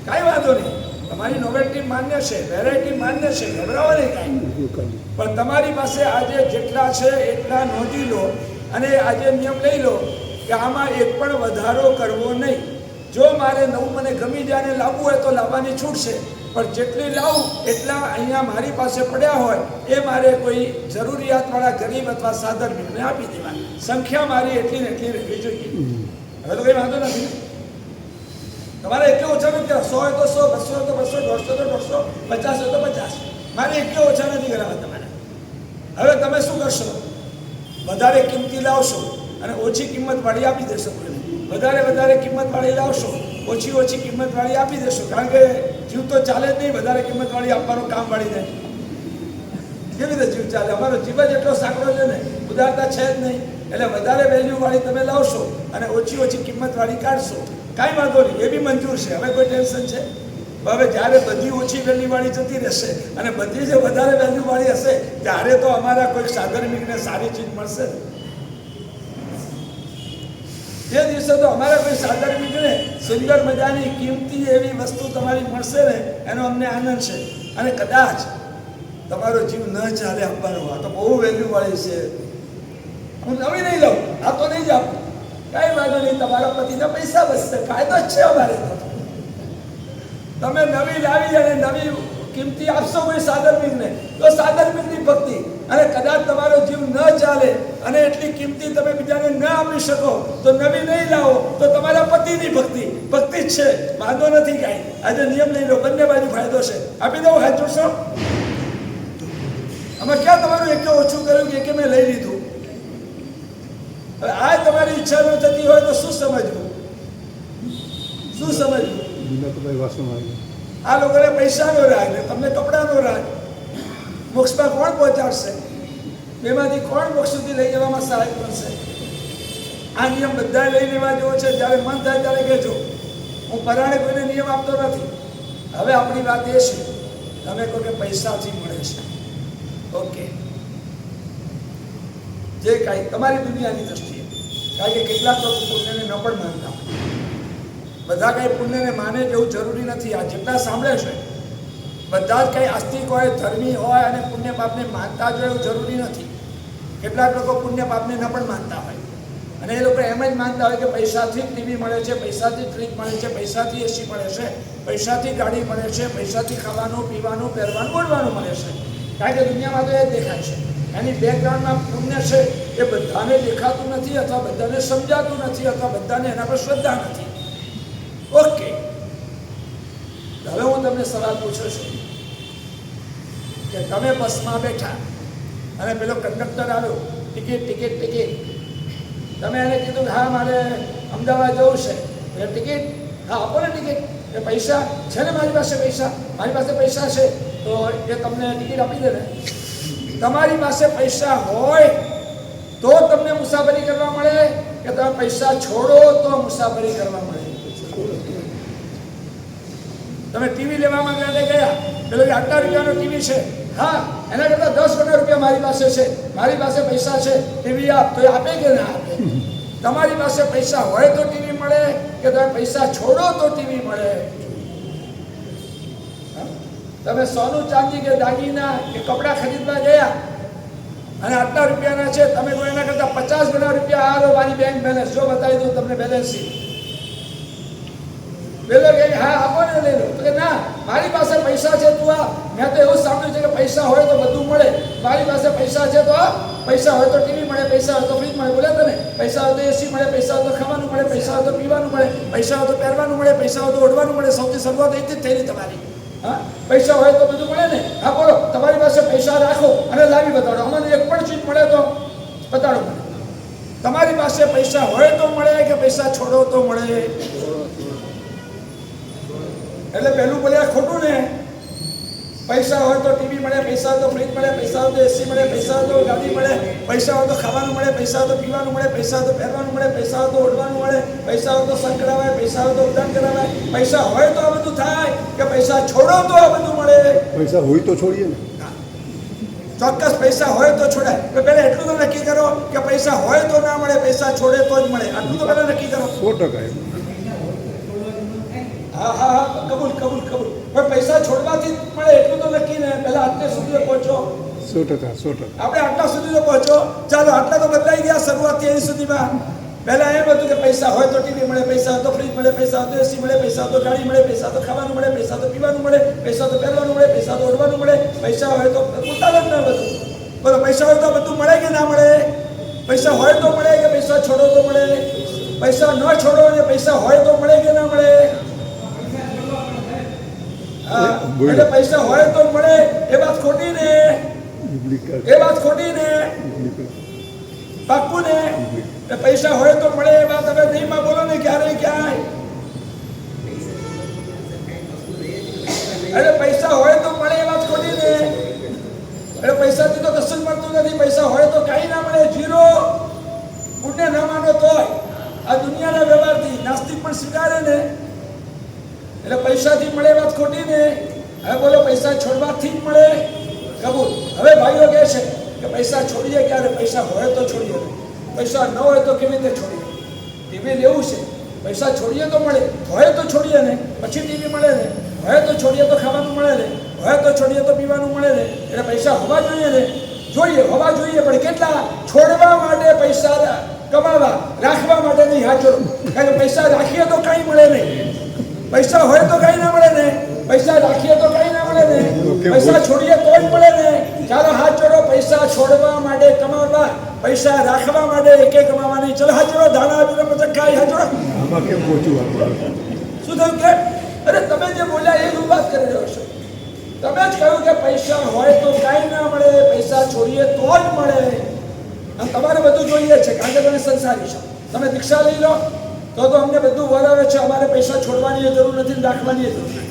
કાંઈ વાંધો નહીં, તમારી નોવેલ્ટી માન્ય છે, વેરાયટી માન્ય છે, ગભરાવો નહીં કાંઈ. પણ તમારી પાસે આજે જેટલા છે એટલા નોંધી લો અને આજે નિયમ લઈ લો કે આમાં એક પણ વધારો કરવો નહીં. જો મારે નવું મને ગમી જાય ને લાવવું હોય તો લાવવાની છૂટ છે, પણ જેટલી લાવું એટલા અહીંયા મારી પાસે પડ્યા હોય એ મારે કોઈ જરૂરિયાતવાળા ગરીબ અથવા સાધર્મિકને આપી દેવા. સંખ્યા મારી એટલી ને એટલી રહેવી જોઈએ. હવે તો કંઈ વાંધો નથી. તમારે એટલું ઓછા નથી કરવા. 100 હોય તો 100, 200 હોય તો 200, 250 હોય તો 50, 50 હોય તો 50. મારે એટલું ઓછા નથી કરવા તમારે. હવે તમે શું કરશો? વધારે કિંમતી લાવશો અને ઓછી કિંમતવાળી આપી દેશો. વધારે કિંમતવાળી લાવશો, ઓછી કિંમતવાળી આપી દેશો. કારણ કે જીવ તો ચાલે જ નહીં વધારે કિંમતવાળી આપવાનું કામ વાળી જાય. કેવી રીતે જીવ ચાલે? અમારો જીવ જ એટલો સાંકડો છે ને, ઉદારતા છે જ નહીં. એટલે વધારે વેલ્યુવાળી તમે લાવશો અને ઓછી કિંમતવાળી કાઢશો. કાંઈ વાંધો નહીં, એ બી મંજૂર છે. હવે કોઈ ટેન્શન છે? હવે જ્યારે બધી ઓછી વેલ્યુવાળી જતી રહેશે અને બધી જે વધારે વેલ્યુવાળી હશે ત્યારે તો અમારા કોઈ સાધર્મિકને સારી ચીજ મળશે. જે દિવસે તો અમારા કોઈ સાધર્મિકને સુંદર મજાની કિંમતી એવી વસ્તુ તમારી મળશે ને એનો અમને આનંદ છે. અને કદાચ તમારો જીવ ન ચાલે આપવાનો, આ તો બહુ વેલ્યુવાળી છે, હું નવી નહીં લઉં, આ તો નહીં જ આપું, કાંઈ વાંધો નહીં, તમારા પતિના પૈસા બચશે, ફાયદો જ છે અમારે તો. તમે નવી લાવી અને નવી કિંમતી આપશો કોઈ સાધર્મિકને તો સાધર્મિકની ભક્તિ. અને કદાચ તમારો જીવ ન ચાલે અને એટલી કિંમતી તમે બીજાને ન આપી શકો તો નવી નહીં લાવો તો તમારા પતિની ભક્તિ જ છે. વાંધો નથી કાંઈ. આજે નિયમ લઈ લો, બંને બાજુ ફાયદો છે. આપી દઉં, હાથ જોડશો? અમે ક્યાં તમારું એકે ઓછું કર્યું કે એકે મેં લઈ લીધું? હવે આ તમારી ઈચ્છા ન થતી હોય તો શું સમજવું? આ લોકોને પૈસાનો રાગ ને તમને કપડાનો રાગ. મોક્ષમાં કોણ પહોંચાડશે? બેમાંથી કોણ મોક્ષ સુધી લઈ જવામાં સહાય બનશે? આ નિયમ બધા લઈ લેવા જેવો છે. જ્યારે મન થાય ત્યારે કહેજો. હું પરાણે કોઈને નિયમ આપતો નથી. હવે આપણી વાત એ છે, તમે કહો કે પૈસાથી મળે છે, ઓકે, જે કાંઈ તમારી દુનિયાની દ્રષ્ટિએ. કારણ કે કેટલાક લોકો પુણ્યને ન પણ માનતા. બધા કંઈ પુણ્યને માને જેવું જરૂરી નથી. આ જેટલા સાંભળે છે બધા જ કંઈ આસ્તિક હોય, ધર્મી હોય અને પુણ્ય પાપને માનતા જ એવું જરૂરી નથી. કેટલાક લોકો પુણ્ય પાપને ન પણ માનતા હોય અને એ લોકો એમ જ માનતા હોય કે પૈસાથી ટીવી મળે છે, પૈસાથી ફ્રીજ મળે છે, પૈસાથી એસી મળે છે, પૈસાથી ગાડી મળે છે, પૈસાથી ખાવાનું, પીવાનું, પહેરવાનું, ઓઢવાનું મળે છે. કારણ કે દુનિયામાં તો એ જ દેખાય છે. એની બેકગ્રાઉન્ડમાં પુણ્ય છે એ બધાને દેખાતું નથી અથવા બધાને સમજાતું નથી અથવા બધાને એના પર શ્રદ્ધા નથી. ઓકે, હવે હું તમને સવાલ પૂછું છું કે તમે બસમાં બેઠા અને પેલો કંડક્ટર આવ્યો, ટિકિટ. તમે એને કીધું કે હા મારે અમદાવાદ જવું છે, એટલે ટિકિટ, હા આપો ને ટિકિટ. એ પૈસા છે ને મારી પાસે પૈસા છે તો એ તમને ટિકિટ આપી દે ને. તમારી પાસે પૈસા હોય તો તમને મુસાફરી કરવા મળે કે તમે પૈસા છોડો તો મુસાફરી કરવા મળે? તમે ટીવી લેવા માટે ગયા, પેલો આટલા રૂપિયાનો ટીવી છે, હા એના કરતાં 10 ગણા રૂપિયા મારી પાસે છે, મારી પાસે પૈસા છે, ટીવી આપ, તો એ આપે કે ના આપે? તમારી પાસે પૈસા હોય તો ટીવી મળે કે તમે પૈસા છોડો તો ટીવી મળે? તમે સોનું ચાંદી કે દાગીના કે કપડાં ખરીદવા ગયા અને આટલા રૂપિયાના છે, તમે કોઈ એના કરતાં 50 ગણા રૂપિયા આવો મારી બેંક બેલેન્સ, જો બતાવી દઉં તમને બેલેન્સ શીટ. પેલો કે હા આપો ને લઈ લો, તો કે ના મારી પાસે પૈસા છે, તું આ, મેં તો એવું સાંભળ્યું છે કે પૈસા હોય તો બધું મળે, મારી પાસે પૈસા છે તો પૈસા હોય તો ટીવી મળે, પૈસા હોય તો ફ્રીજ મળે, બોલ્યા તને? પૈસા હોય તો એસી મળે, પૈસા હોય તો ખાવાનું મળે, પૈસા હોય તો પીવાનું મળે, પૈસા હોય તો પહેરવાનું મળે, પૈસા હોય તો ઓઢવાનું મળે. સૌથી શરૂઆત અહીંથી જ થયેલી તમારી. હા, પૈસા હોય તો બધું મળે ને. હા બોલો, તમારી પાસે પૈસા રાખો અને લાવી બતાડો, અમને એક પણ ચીજ મળે તો બતાડો મને. તમારી પાસે પૈસા હોય તો મળે કે પૈસા છોડો તો મળે? એટલે પહેલું બોલ્યા ખોટું ને. પૈસા હોય તો ટીવી મળે, પૈસા હોય તો ફ્રીજ મળે, પૈસા હોય તો એસી મળે, પૈસા હોય તો ગાડી મળે, પૈસા હોય તો ખાવાનું મળે, પૈસા હોય તો પીવાનું મળે, પૈસા હોય તો પહેરવાનું મળે, પૈસા હોય તો ઓઢવાનું મળે, પૈસા હોય તો સન કરાવાય, પૈસા હોય તો ઉદાન કરાવાય. પૈસા હોય તો આ બધું થાય કે પૈસા છોડો તો આ બધું મળે? પૈસા હોય તો છોડીએ ને. ચોક્કસ પૈસા હોય તો છોડાય. પહેલા એટલું તો નક્કી કરો કે પૈસા હોય તો ના મળે, પૈસા છોડે તો જ મળે. આટલું તો પહેલા નક્કી કરો. 100% એમ. હા હા હા, કબૂલ કબૂલ કબૂલ. પણ પૈસા છોડવાથી જ મળે એટલું તો નક્કી ને. પહેલા આટલે સુધી પહોંચો. 100%. આપણે આટલા સુધી તો પહોંચો. ચાલો, આટલા તો બદલાઈ ગયા શરૂઆતથી અહીં સુધીમાં. પહેલા એમ હતું કે પૈસા હોય તો ટીવી મળે, પૈસા હોય તો ફ્રીજ મળે, પૈસા હોય તો એસી મળે, પૈસા હોય તો ગાડી મળે, પૈસા હોય તો ખાવાનું મળે, પૈસા હોય તો પીવાનું મળે, પૈસા હોય તો પહેરવાનું મળે, પૈસા હોય તો ઓઢવાનું મળે, પૈસા હોય તો ઉતાવળ ના બધું. બોલો, પૈસા હોય તો બધું મળે કે ના મળે? પૈસા હોય તો મળે કે પૈસા છોડો તો મળે? પૈસા ન છોડો અને પૈસા હોય તો મળે કે ના મળે? એટલે પૈસા હોય તો મળે એ વાત ખોટી ને? એ વાત ખોટી ને? પાક્કું ને? પૈસા હોય તો મળે એ વાત હવે નહીં માં બોલો ને ક્યારે ક્યાંય. એટલે પૈસા હોય તો મળે એ વાત ખોટી ને? એટલે પૈસાથી તો કશું જ મળતું નથી. પૈસા હોય તો કાંઈ ના મળે, ઝીરો. પુણ્ય ના માનો તોય આ દુનિયાના વ્યવહારથી નાસ્તિક પણ સ્વીકારે ને. એટલે પૈસાથી મળે વાત ખોટી ને? હવે બોલો, પૈસા છોડવાથી જ મળે? કબૂલ. હવે ભાઈઓ કહે છે કે પૈસા છોડીએ ક્યારે? પૈસા હોય તો છોડીએ, પૈસા ન હોય તો કેવી રીતે છોડીએ? ટીવી લેવું છે, પૈસા છોડીએ તો મળે, હોય તો છોડીએ ને. પછી ટીવી મળે ને, હોય તો છોડીએ તો ખાવાનું મળે ને, હોય તો છોડીએ તો પીવાનું મળે ને. એટલે પૈસા હોવા જોઈએ ને? જોઈએ, હોવા જોઈએ. પણ કેટલા? છોડવા માટે પૈસા કમાવા, રાખવા માટે નહીં. હાચો, કારણ કે પૈસા રાખીએ તો કાંઈ મળે નહીં. પૈસા હોય તો કાંઈ ના મળે ને. પૈસા રાખીએ તો કાંઈ ના મળે ને. પૈસા છોડીએ તો જ મળે ને. ચાલો હાથ જોડો. પૈસા છોડવા માટે કમાવા, પૈસા રાખવા માટે એકે કમાવા નહીં. ચલો હાથ જોડો. દાણા આપીને પછી ખાઈ. હાથ જોડો. આમાં કેમ પહોંચવું આપણે? શું થયું કે? અરે તમે જે બોલ્યા એ જ વાત કરી રહ્યો છો. તમે જ કહ્યું કે પૈસા હોય તો કાંઈ ના મળે, પૈસા છોડીએ તો જ મળે. અને તમારે બધું જોઈએ છે કારણ કે તમે સંસારી છો. તમે દીક્ષા લઈ લો તો અમને બધું વરાવે છે. અમારે પૈસા છોડવાની જરૂર નથી, રાખવાની જરૂર નથી.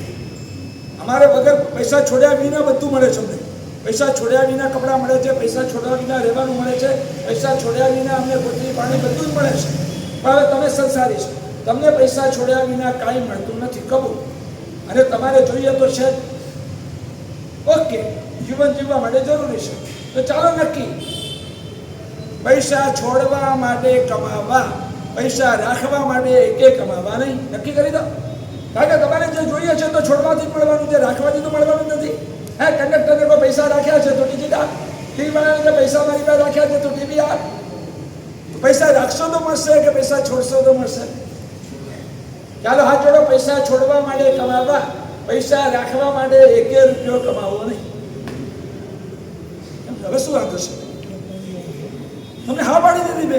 અમારે વગર પૈસા છોડ્યા વિના બધું મળે છે. અમને પૈસા છોડ્યા વિના કપડાં મળે છે, પૈસા છોડ્યા વિના રહેવાનું મળે છે, પૈસા છોડ્યા વિના અમને રોટલી પાણી બધું જ મળે છે. પણ હવે તમે સંસારી છો, તમને પૈસા છોડ્યા વિના કાંઈ મળતું નથી. કબૂલ. અને તમારે જોઈએ તો છે. ઓકે, જીવન જીવવા માટે જરૂરી છે. તો ચાલો નક્કી, પૈસા છોડવા માટે કમાવા, પૈસા રાખવા માટે એકે કમાવા નહીં. નક્કી કરી દો. કારણ કે તમારે જે જોઈએ છે તો છોડવાથી જ મળવાનું છે, રાખવાથી તો મળવાનું નથી. હે, કંડક્ટરને કોઈ પૈસા રાખ્યા છે તો ટિકિટ આપ. ટીવી વાળાને પૈસા મારી પાસે રાખ્યા છે તો ટીવી આપ. પૈસા રાખશો તો મળશે કે પૈસા છોડશો તો મળશે? ચાલો હાથ જોડો. પૈસા છોડવા માટે કમાવા, પૈસા રાખવા માટે એકે રૂપિયો કમાવો નહીં. હવે શું વાત હશે? તમને હા પાડી દીધી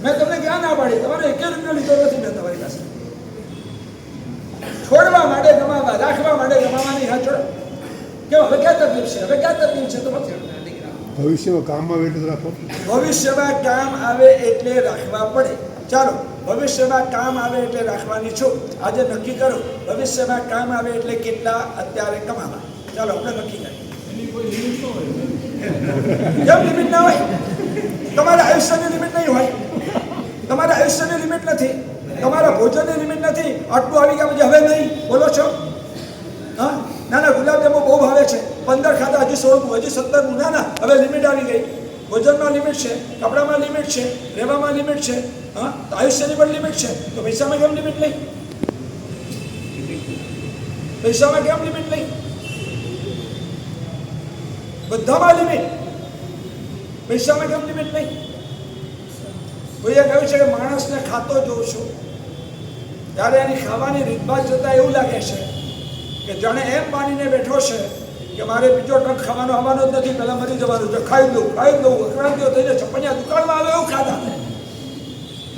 મેં તમને ક્યાં ના પાડી? તમારે એકે રૂપિયો લીધો નથી મેં તમારી પાસે. છોડવા માટે કમાવા, રાખવા માટે કમાવાની. હા જોડો. કેમ હવે ક્યાં તકલીફ છે? હવે ક્યાં તકલીફ છે? તો ભવિષ્યમાં કામ આવે એટલે રાખો. ભવિષ્યમાં કામ આવે એટલે રાખવા પડે. ચાલો, ભવિષ્યમાં કામ આવે એટલે રાખવાની છું. આજે નક્કી કરો, ભવિષ્યમાં કામ આવે એટલે કેટલા અત્યારે કમાવા. ચાલો આપણે નક્કી કરીએ. કેમ લિમિટ ના હોય? તમારા આયુષ્યની લિમિટ નહીં હોય. તમારા આયુષ્યની લિમિટ નથી, તમારા ભોજનની લિમિટ નથી. આટલું આવી ગયા પછી હવે નહીં બોલો છો? હા, ના ના, ગુલાબજાંબુ બહુ ભાવે છે, 15 ખાધા, હજી 16, હજી 17. ના ના, હવે લિમિટ આવી ગઈ. ભોજનમાં લિમિટ છે, કપડામાં લિમિટ છે, રહેવામાં લિમિટ છે. હા, તો આયુષ્યની પણ લિમિટ છે. તો પૈસામાં કેમ લિમિટ નહીં? પૈસામાં કેમ લિમિટ નહીં? બધામાં લિમિટ. પૈસામાં કેમ લિમિટ નહીં? કોઈએ કહ્યું છે કે માણસને ખાતો જોઉં છું ત્યારે એની ખાવાની રીતભાત જોતા એવું લાગે છે કે જાણે એમ માનીને બેઠો છે કે મારે બીજો ટંક ખાવાનો આવવાનો જ નથી, પહેલાં મરી જવાનું છે, ખાઈ લઉં. અકળાંતિઓ થઈ જાય. છપ્પનિયા દુકાનમાં આવે એવું ખાધા,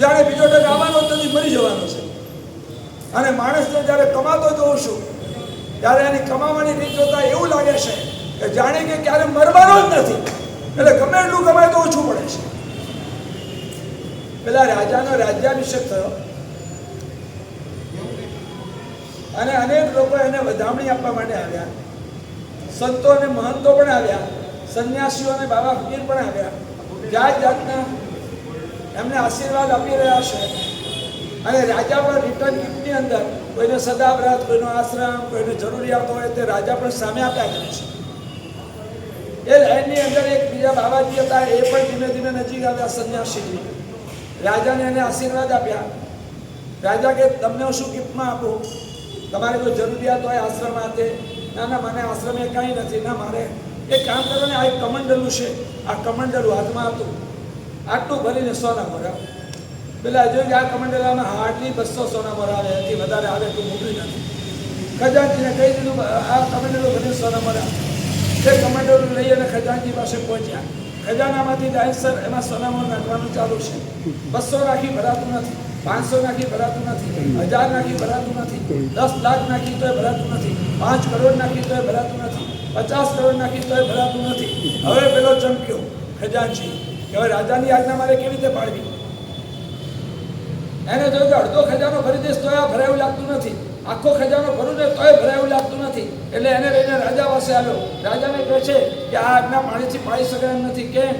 જાણે બીજો ટંક આવવાનો જ નથી, મરી જવાનો છે. અને માણસને જ્યારે કમાતો જોઉં છું ત્યારે એની કમાવાની રીત જોતા એવું લાગે છે કે જાણે કે ક્યારે મરવાનો જ નથી, એટલે ગમે એટલું કમાય તો ઓછું પડે છે. પેલા રાજાનો રાજ્યાભિષેક થયો અને અનેક લોકો એને વધામણી આપવા માટે આવ્યા સંતો અને મહંતો પણ આવ્યા, સંન્યાસીઓ અને બાબા ફકીર પણ આવ્યા, જાત જાતના એમને આશીર્વાદ આપી રહ્યા છે. અને રાજા પણ રિટર્ન ગિફ્ટની અંદર કોઈને સદાવ્રત, કોઈનો આશ્રમ, કોઈને જરૂરિયાત હોય તે રાજા પણ સામે આપ્યા કરે છે. એ લાઈનની અંદર એક બીજા બાબાજી હતા, એ પણ ધીમે ધીમે નજીક આવ્યા સંન્યાસીજી. રાજાને એને આશીર્વાદ આપ્યા. રાજા કે તમને હું શું ગિફ્ટમાં આપું? તમારે કોઈ જરૂરિયાત હોય આશ્રમ માટે? ના ના, મને આશ્રમે કાંઈ નથી. ના, મારે એક કામ કરો ને, આ એક કમંડલું છે, આ કમંડલું હાથમાં હતું, આટલું ભરીને સોના મોરા. પેલા જોયું કે આ કમંડલામાં હાર્ડલી 200 સોના મોરા આવે, એથી વધારે આવે તો મોકલી નથી. ખજાનજીને કહી દીધું આ કમંડલું ભરીને સોના મોરા. તે કમંડલું લઈ અને ખજાનજી પાસે પહોંચ્યા. ખજાનામાંથી ડાયસર એમાં સોનામોર નાખવાનું ચાલુ છે. 200 નાખી ભરાતું નથી, 500 નાખી ભરાતું નથી, 1000 નાખી ભરાતું નથી, 10 લાખ નાખી તોય ભરાતું નથી, 5 કરોડ નાખી તોય ભરાતું નથી, 50 કરોડ નાખી તોય ભરાતું નથી. હવે પેલો ચમક્યો ખજાનજી કે હવે રાજાની આજ્ઞા મારે કેવી રીતે પાડવી? એને જોયું કે અડધો ખજાનો ભરી દઈશ તોય આ ભરાયું લાગતું નથી, આખો ખજાનો ભરું ને તોય ભરાયું લાગતું નથી. એટલે એને લઈને રાજા પાસે આવ્યો. રાજાને કહે છે કે આ આજ્ઞા પાણીથી પાડી શકાય એમ નથી. કેમ?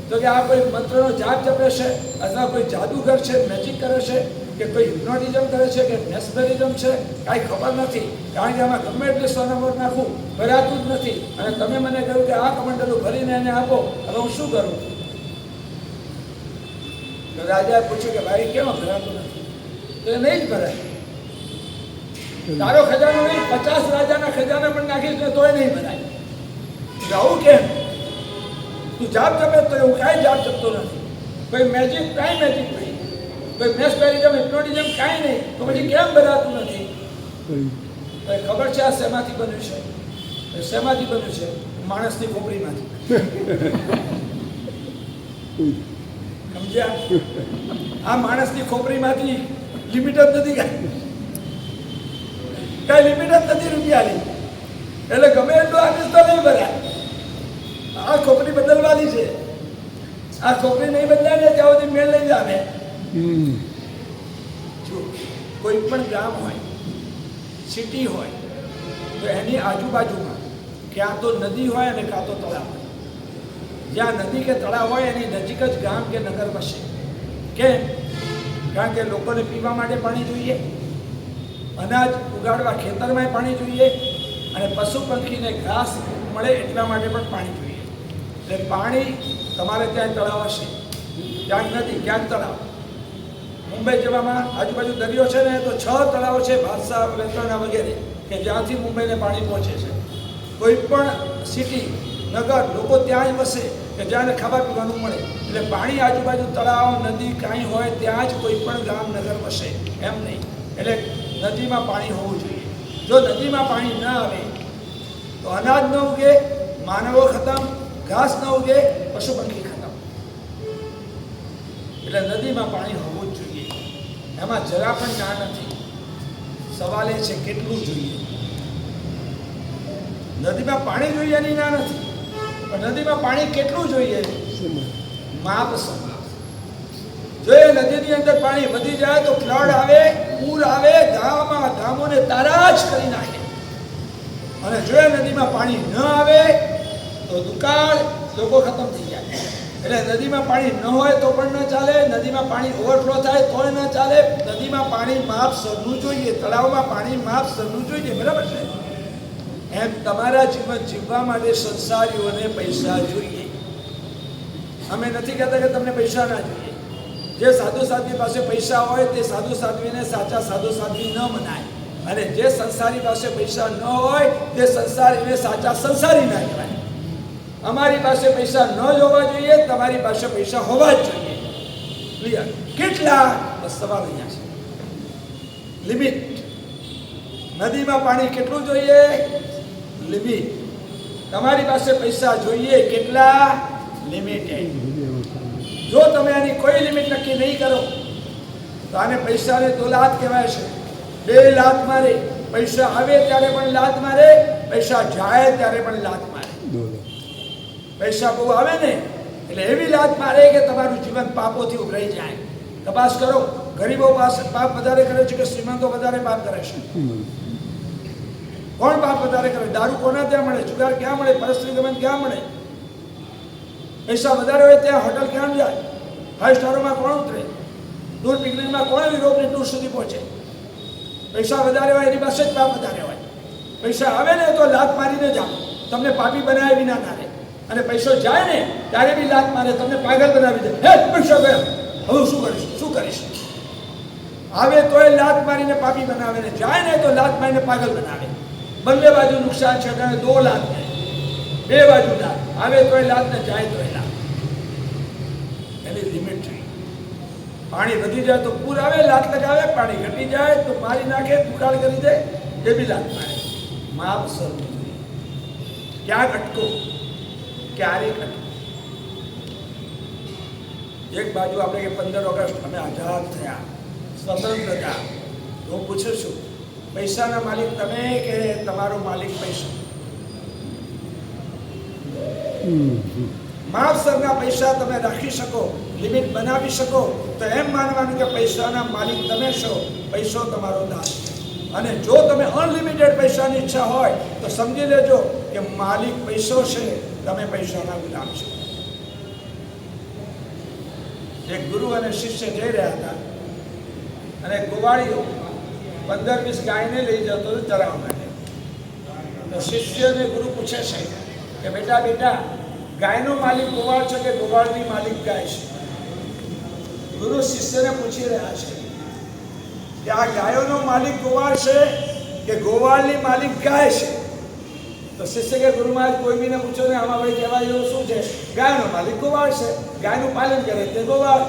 તો કે આ કોઈ મંત્રનો જાપ જપે છે, અથવા કોઈ જાદુગર છે, મેજિક કરે છે, કે કોઈ હિપ્નોટિઝમ કરે છે, કે મેસ્મરિઝમ છે, કાંઈ ખબર નથી. કારણ કે આમાં ગમે એટલે સોનામોર નાખું ભરાતું જ નથી. અને તમે મને કહ્યું કે આ કમંડલું ભરીને એને આપો, હવે હું શું કરું? તો રાજાએ પૂછ્યું કે ભાઈ કેમ ભરાતું નથી? તો એ નહીં જ ભરાય. તારો ખજાનો નહીં, 50 રાજાના ખજાના પણ નાખીશ ને તોય નહીં ભરાય. આવું કેમ? તું જાપ જપે તો એવું કાંઈ જાપ જપતો નથી, કોઈ મેજિક કાંઈ મેજિક નહીં, કોઈ મેસ્મરિઝમ, હિપ્નોટિઝમ કાંઈ નહીં, તો પછી કેમ ભરાતું નથી? ખબર છે આ શેમાંથી બન્યું છે? શેમાંથી બન્યું છે? માણસની ખોપરીમાંથી. સમજ્યા? આ માણસની ખોપરીમાંથી લિમિટ જ નથી, કાંઈ લિમિટ જ નથી રૂપિયાની. એટલે ગમે એટલું આપીશ તો નહીં ભરાય. આ ખોપરી બદલવાની છે. આ ખોપરી નહીં બદલાય ને ત્યાં સુધી મેળ લઈ જાવે. જો કોઈ પણ ગામ હોય, સિટી હોય, તો એની આજુબાજુમાં ક્યાં તો નદી હોય અને કાં તો તળાવ હોય. જ્યાં નદી કે તળાવ હોય એની નજીક જ ગામ કે નગર વસે. કેમ? કારણ કે લોકોને પીવા માટે પાણી જોઈએ, અનાજ ઉગાડવા ખેતરમાં પાણી જોઈએ, અને પશુ પંખીને ઘાસ મળે એટલા માટે પણ પાણી જોઈએ. એટલે પાણી તમારે ત્યાં તળાવ હશે, ક્યાંક નદી, ક્યાંક તળાવ. મુંબઈ જવામાં આજુબાજુ દરિયો છે ને, તો 6 તળાવો છે, ભાતસા, વેતરણા વગેરે, કે જ્યાંથી મુંબઈને પાણી પહોંચે છે. કોઈ પણ સિટી, નગર, લોકો ત્યાં જ વસે કે જ્યાં ખાવા પીવાનું મળે. એટલે પાણી આજુબાજુ તળાવ, નદી કાંઈ હોય ત્યાં જ કોઈ પણ ગામ, નગર વસે, એમ નહીં. એટલે નદીમાં પાણી હોવું જોઈએ. જો નદીમાં પાણી ન આવે તો અનાજ ન ઉગે, માનવો ખતમ, ઘાસ ન ઉગે, પશુ પંખી ખતમ. એટલે નદીમાં પાણી હોવું જ જોઈએ. એમાં જરા પણ ના નથી. સવાલ એ છે કેટલું જોઈએ. નદીમાં પાણી જોઈએ એની ના નથી, પણ નદીમાં પાણી કેટલું જોઈએ? માપ સમાપ. જો એ નદીની અંદર પાણી વધી જાય તો ફ્લડ આવે, પૂર આવે, ગામોને તારાજ કરી નાખે. અને જો એ નદીમાં પાણી ન આવે તો દુકાળ, લોકો ખતમ થઈ જાય. એટલે નદીમાં પાણી ન હોય તો પણ ન ચાલે, નદીમાં પાણી ઓવરફ્લો થાય તોય ન ચાલે. નદીમાં પાણી માપ સરનું જોઈએ, તળાવમાં પાણી માપ સરનું જોઈએ. બરાબર છે? એમ તમારા જીવન જીવવા માટે સંસારીઓને પૈસા જોઈએ. અમે નથી કહેતા કે તમને પૈસા ના જોઈએ. જે સાધુ સાધ્વી પાસે પૈસા હોય તે સાધુ સાધ્વીને સાચા સાધુ સાધ્વી ન મનાય, અને જે સંસારી પાસે પૈસા ન હોય તે સંસારીને સાચા સંસારી ના કહેવાય. અમારી પાસે પૈસા ન હોવા જોઈએ, તમારી પાસે પૈસા હોવા જ જોઈએ. ક્લિયર? કેટલા? બસ સવાલ અહીંયા છે. લિમિટ. નદીમાં પાણી કેટલું જોઈએ? લિમિટ. તમારી પાસે પૈસા જોઈએ કેટલા? લિમિટેડ. જો તમે આની કોઈ લિમિટ નક્કી નહીં કરો તો આને પૈસાને દોલાત કહેવાય છે. 2 લાત મારે, પૈસા આવે ત્યારે પણ લાત મારે, પૈસા જાય ત્યારે પણ લાત મારે. પૈસા બહુ આવે ને એટલે એવી લાત મારે કે તમારું જીવન પાપોથી ઉભરાઈ જાય. તપાસ કરો, ગરીબો પાસે પાપ વધારે કરે છે કે શ્રીમંતો વધારે પાપ કરે છે? કોણ બાપ વધારે કરે? દારૂ કોના ત્યાં મળે? જુગાર ક્યાં મળે? પરસ્ત્રી ગમન ક્યાં મળે? પૈસા વધારે હોય ત્યાં હોટલ ક્યાં જાય? 5 સ્ટારોમાં કોણ ઉતરે? ટૂર પિકનિકમાં કોણ યુરોપની ટૂર સુધી પહોંચે? પૈસા વધારે હોય એની પાસે જ પાપ વધારે હોય. પૈસા આવે ને તો લાત મારીને જાઓ, તમને પાપી બનાવે વિના ના રહે. અને પૈસો જાય ને ત્યારે બી લાત મારે, તમને પાગલ બનાવી દે. હે પૈસો ગયો, હવે શું કરીશ, શું કરીશ? આવે તોય લાત મારીને પાપી બનાવે ને જાય ને તો લાત મારીને પાગલ બનાવે. બંને બાજુ નુકસાન છે. દો લાત ને બે બાજુ લાત. આવે તોય લાત ને જાય તોય લાત. એની લિમિટ છે. પાણી વધી જાય તો પૂર આવે, લાત લગાવે. પાણી ઘટી જાય તો મારી નાખે, દુકાળ કરી દે, એ બી લાત મારે. માપ સરવું જોઈએ. ક્યાં અટકો, ક્યારે અટકો? એક બાજુ આપણે કે 15 ઓગસ્ટ અમે આઝાદ થયા, સ્વતંત્ર થયા. હું પૂછું છું, પૈસાના માલિક તમે કે તમારો માલિક પૈસો? માપસરના પૈસા તમે રાખી શકો, લિમિટ બનાવી શકો તો એમ માનવાનું કે પૈસાના માલિક તમે છો, પૈસો તમારો દાસ છે. અને જો તમે અનલિમિટેડ પૈસાની ઈચ્છા હોય તો સમજી લેજો કે માલિક પૈસો છે, તમે પૈસાના ગુલામ છો. એક ગુરુ અને શિષ્ય જઈ રહ્યા હતા અને ગોવાળીઓ 15-20 ગાયને લઈ જતો હતો ચરાવવા માટે. તો શિષ્યને ગુરુ પૂછે છે કે બેટા બેટા, ગાયનો માલિક ગોવાળ છે કે ગોવાળની માલિક ગાય છે? ગુરુ શિષ્યને પૂછી રહ્યા છે કે આ ગાયોનો માલિક ગોવાળ છે કે ગોવાળની માલિક ગાય છે? તો શિષ્ય કે ગુરુ મહારાજ કોઈ બીને પૂછો ને, આમાં ભાઈ કહેવાય એવું શું છે? ગાયનો માલિક ગોવાળ છે, ગાયનું પાલન કરે તે ગોવાળ.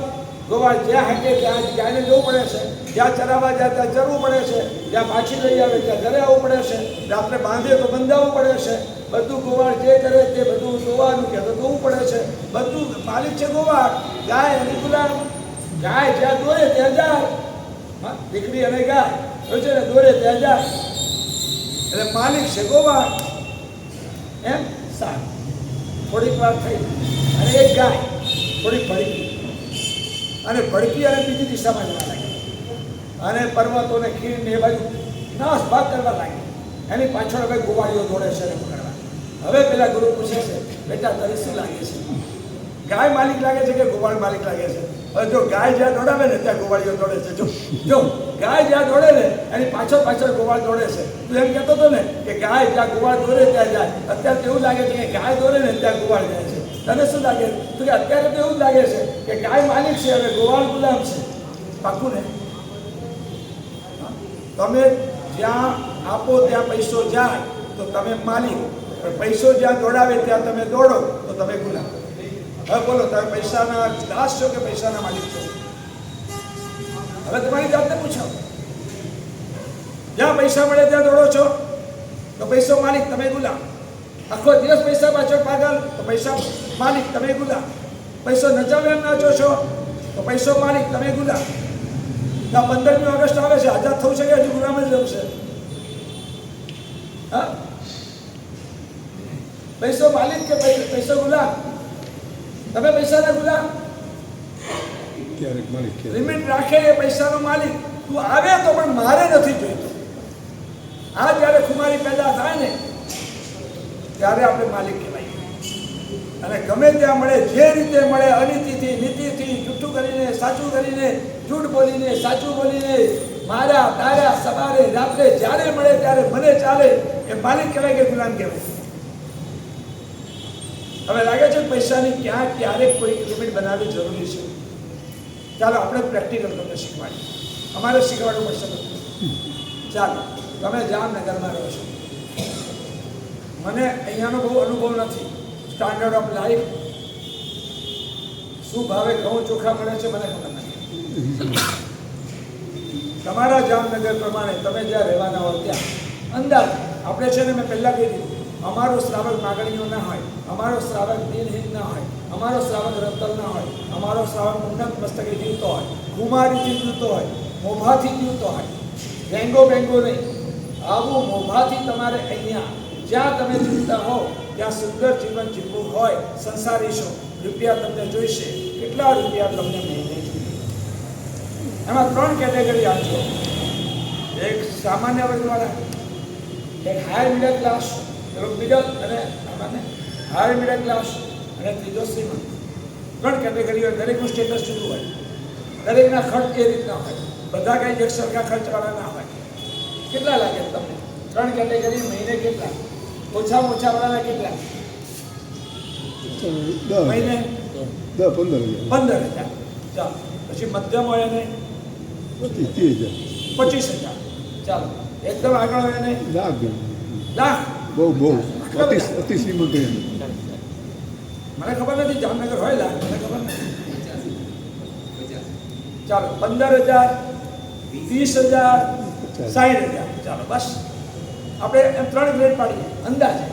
ગોવાળ જ્યાં હાકે ત્યાં ગાયને જવું પડે છે, જ્યાં ચરાવવા જાય ત્યાં ચરવું પડે છે, જ્યાં પાછી લઈ આવે ત્યાં ઘરે આવવું પડે છે, રાત્રે બાંધે તો બંધાવવું પડે છે. બધું ગોવાળ જે કરે તે બધું જોવાનું કે તો જોવું પડે છે. બધું માલિક છે ગોવાળ, ગાય અને ગુલામ. ગાય જ્યાં દોરે ત્યાં જાય, દીકરી અને ગાય હોય છે ને, દોરે ત્યાં જાય. એટલે માલિક છે ગોવાળ. એમ સારું. થોડીક વાર થઈ અને એક ગાય થોડીક ભડકી અને બીજી દિશામાં જવા લાગી અને પર્વતોને ખીણને એ બાજુ નાશ ભાગ કરવા લાગી. એની પાછળ હવે ગોવાળીઓ દોડે છે એને પકડવા. હવે પેલા ગુરુ પૂછે છે, બેટા તને શું લાગે છે? ગાય માલિક લાગે છે કે ગોવાળ માલિક લાગે છે? હવે જો ગાય જ્યાં દોડાવે ને ત્યાં ગોવાળીઓ દોડે છે. જો ગાય જ્યાં દોડે ને એની પાછળ ગોવાળ દોડે છે. તું એમ કહેતો હતો ને કે ગાય જ્યાં ગોવાળ દોડે ત્યાં જાય. અત્યારે તો એવું લાગે છે કે ગાય દોડે ને ત્યાં ગોવાળ જાય છે. તને શું લાગે? તો કે અત્યારે તો એવું જ લાગે છે કે ગાય માલિક છે અને ગોવાળ ગુલામ છે. પાકું ને? તમે જ્યાં આપો ત્યાં પૈસો જાય તો તમે માલિક, પણ પૈસો જ્યાં દોડાવે ત્યાં તમે દોડો તો તમે ગુલામ. હવે બોલો, તમે પૈસાના દાસ છો કે પૈસાના માલિક છો? હવે તમારી જાતને પૂછો. જ્યાં પૈસા મળે ત્યાં દોડો છો તો પૈસો માલિક, તમે ગુલામ. આખો દિવસ પૈસા પાછળ પાગલ તો પૈસા માલિક, તમે ગુલામ. પૈસો નચાવ્યા નાચો છો તો પૈસો માલિક, તમે ગુલામ. 15મી ઓગસ્ટ આવે છે, આઝાદ થવું છે કે હજુ ગુલામ જ રહેવું છે? હા, પૈસો માલિક કે પૈસો ગુલામ? તમે પૈસાના ગુલામ. ક્યારેક માલિક લિમિટ રાખે એ પૈસાનો માલિક. તું આવે તો પણ મારે નથી જોઈતો. આ જ્યારે ખુમારી પેદા થાય ને ત્યારે આપણે માલિક કહેવાય. અને ગમે ત્યાં મળે, જે રીતે મળે, અનીતિથી, નીતિથી, જૂઠું કરીને, સાચું કરીને, જૂઠ બોલીને, સાચું બોલીને, મારા તારા સવારે રાત્રે જ્યારે મળે ત્યારે મને ચાલે, એ માલિક કહેવાય કે ગુલામ કહેવાય? હવે લાગે છે પૈસાની ક્યાં ક્યારેક કોઈ લિમિટ બનાવવી જરૂરી છે. ચાલો આપણે પ્રેક્ટિકલ તમને શીખવાડીએ. અમારે શીખવાડવું પડશે બધું. ચાલો, તમે જામનગરમાં રહો છો, મને અહીંયાનો બહુ અનુભવ નથી. સ્ટાન્ડર્ડ ઓફ લાઈફ શું ભાવે ઘઉં ચોખા મળે છે મને ખબર નથી. તમારા જામનગર પ્રમાણે તમે જ્યાં રહેવાના હોય ત્યાં અંદાજ આપણે છે ને, મેં પહેલાં કહી દીધું, અમારો શ્રાવક માગણીઓ ના હોય, અમારો શ્રાવક દિનહીન ના હોય, અમારો શ્રાવક રતલ ના હોય, અમારો શ્રાવક ઉન્નત મસ્તકે જીવતો હોય, કુમારીથી જીવતો હોય, મોભાથી જીવતો હોય, બેંગો નહીં. આવું મોભાથી તમારે અહીંયા જ્યાં તમે જીવતા હો ત્યાં સુંદર જીવન જીવવું હોય, સંસારી છો, રૂપિયા તમને જોઈશે. કેટલા રૂપિયા તમને મહિને જોઈએ? એમાં 3 કેટેગરી આપજો. એક સામાન્ય વર્ગવાળા, એક હાયર મિડલ ક્લાસ, મિડલ અને હાયર મિડલ ક્લાસ અને ત્રીજો શ્રીમંત. 3 કેટેગરી હોય, દરેકનું સ્ટેટસ જુદું હોય, દરેકના ખર્ચ એ રીતના હોય, બધા કંઈ એક સરખા ખર્ચવાળા ના હોય. કેટલા લાગે તમને 3 કેટેગરી મહિને કેટલા? ઓછામાં ઓછા વાળાના કેટલા મહિને? 15,000. ચાલો, પછી મધ્યમ હોય ને 25,000. ચાલો, એકદમ આગળ હોય ને લાખ. અતિ શ્રીમંત. મને ખબર નથી, જામનગર હોય લાખ, મને ખબર નથી. ચાલો, 15,000, 30,000, 60,000. ચાલો, બસ આપણે એમ 3 ગ્રેડ પાડીએ અંદાજે.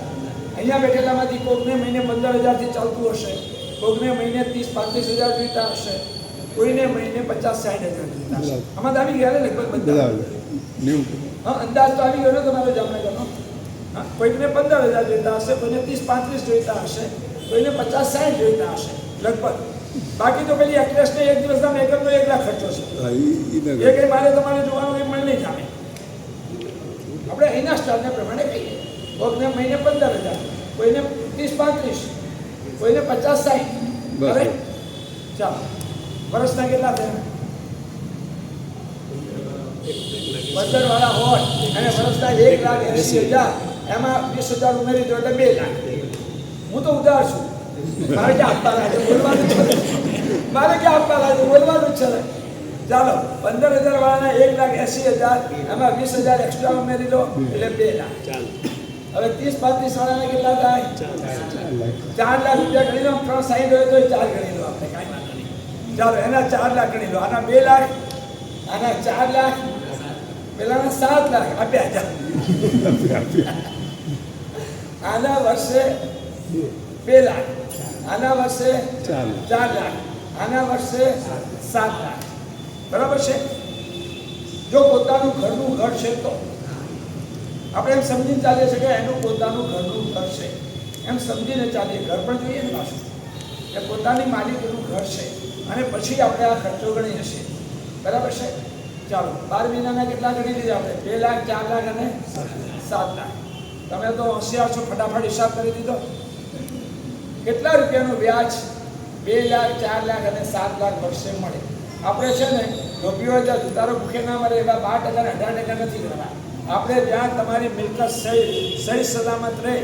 અહીંયા બેઠેલામાંથી કોઈકને મહિને 15,000થી ચાલતું હશે, કોઈકને મહિને 30-35,000 જોઈતા હશે, કોઈને મહિને 50-60,000 જોઈતા હશે. આમાં તો આવી ગયા ને લગભગ બધા. હા, અંદાજ તો આવી ગયો ને તમારો જામનગરનો. હા, કોઈકને 15,000 જોઈતા હશે, કોઈને 30-35 જોઈતા હશે, કોઈને 50-60 જોઈતા હશે લગભગ. બાકી તો પેલી એક્ટ્રેસને એક દિવસના મેકઅપનો 1 લાખ ખર્ચો છે. એ કંઈ મારે તમારે જોવાનું એ મને નહીં જામે. આપણે અહીંના સ્ટારને પ્રમાણે કહીએ, કોઈકને મહિને 15,000, કોઈને 30-35, કોઈને 50-60. હવે ચાલો, વર્ષના કેટલા થયા? 15 વાળા હોય અને વર્ષના 1,80,000, એમાં 20,000 ઉમેરી દો એટલે 2 લાખ. હું તો ઉદાર છું, મારે ક્યાં આપવા લાગે બોલવાનું છે, મારે ક્યાં આપવા લાગે બોલવાનું જ છે ને. ચાલો, 15,000 વાળાના 1,80,000, એમાં 20,000 એક્સ્ટ્રા ઉમેરી દો એટલે 2 લાખ. હવે 30-35 વાળાના કેટલા થાય? 4 લાખ રૂપિયા ગણી લો. 360 હોય તો 4 ગણી લો આપણે, કાંઈ વાંધો નહીં. ચાલો, એના 4 લાખ ગણી લો. આના 2 લાખ, આના 4 લાખ, પેલાના 7 લાખ આપ્યા. આના વર્ષે 2 લાખ, આના વર્ષે 4 લાખ, આના વર્ષે 7 લાખ. બરાબર છે? જો પોતાનું ઘરનું ઘર છે તો આપણે એમ સમજીને ચાલીએ છીએ કે એનું પોતાનું ઘરનું ઘર છે, એમ સમજીને ચાલીએ. ઘર પણ જોઈએ ને પાછું, એ પોતાની માલિકીનું ઘર છે, અને પછી આપણે આ ખર્ચો ગણીએ છીએ. બરાબર છે? ચાલો, 12 મહિનાના કેટલા ગણી દીધા આપણે? 2 લાખ, 4 લાખ અને 7 લાખ. તમે તો હોશિયાર છો, ફટાફટ હિસાબ કરી દીધો. કેટલા રૂપિયાનું વ્યાજ 2 લાખ, 4 લાખ અને 7 લાખ વર્ષે મળે? આપણે છે ને લોભીઓ જ્યાં જુતારો ભૂખે ના મળે એવા 12% અને 18% નથી કરવા. આપણે જ્યાં તમારી મિલકત સહી સલામત રહે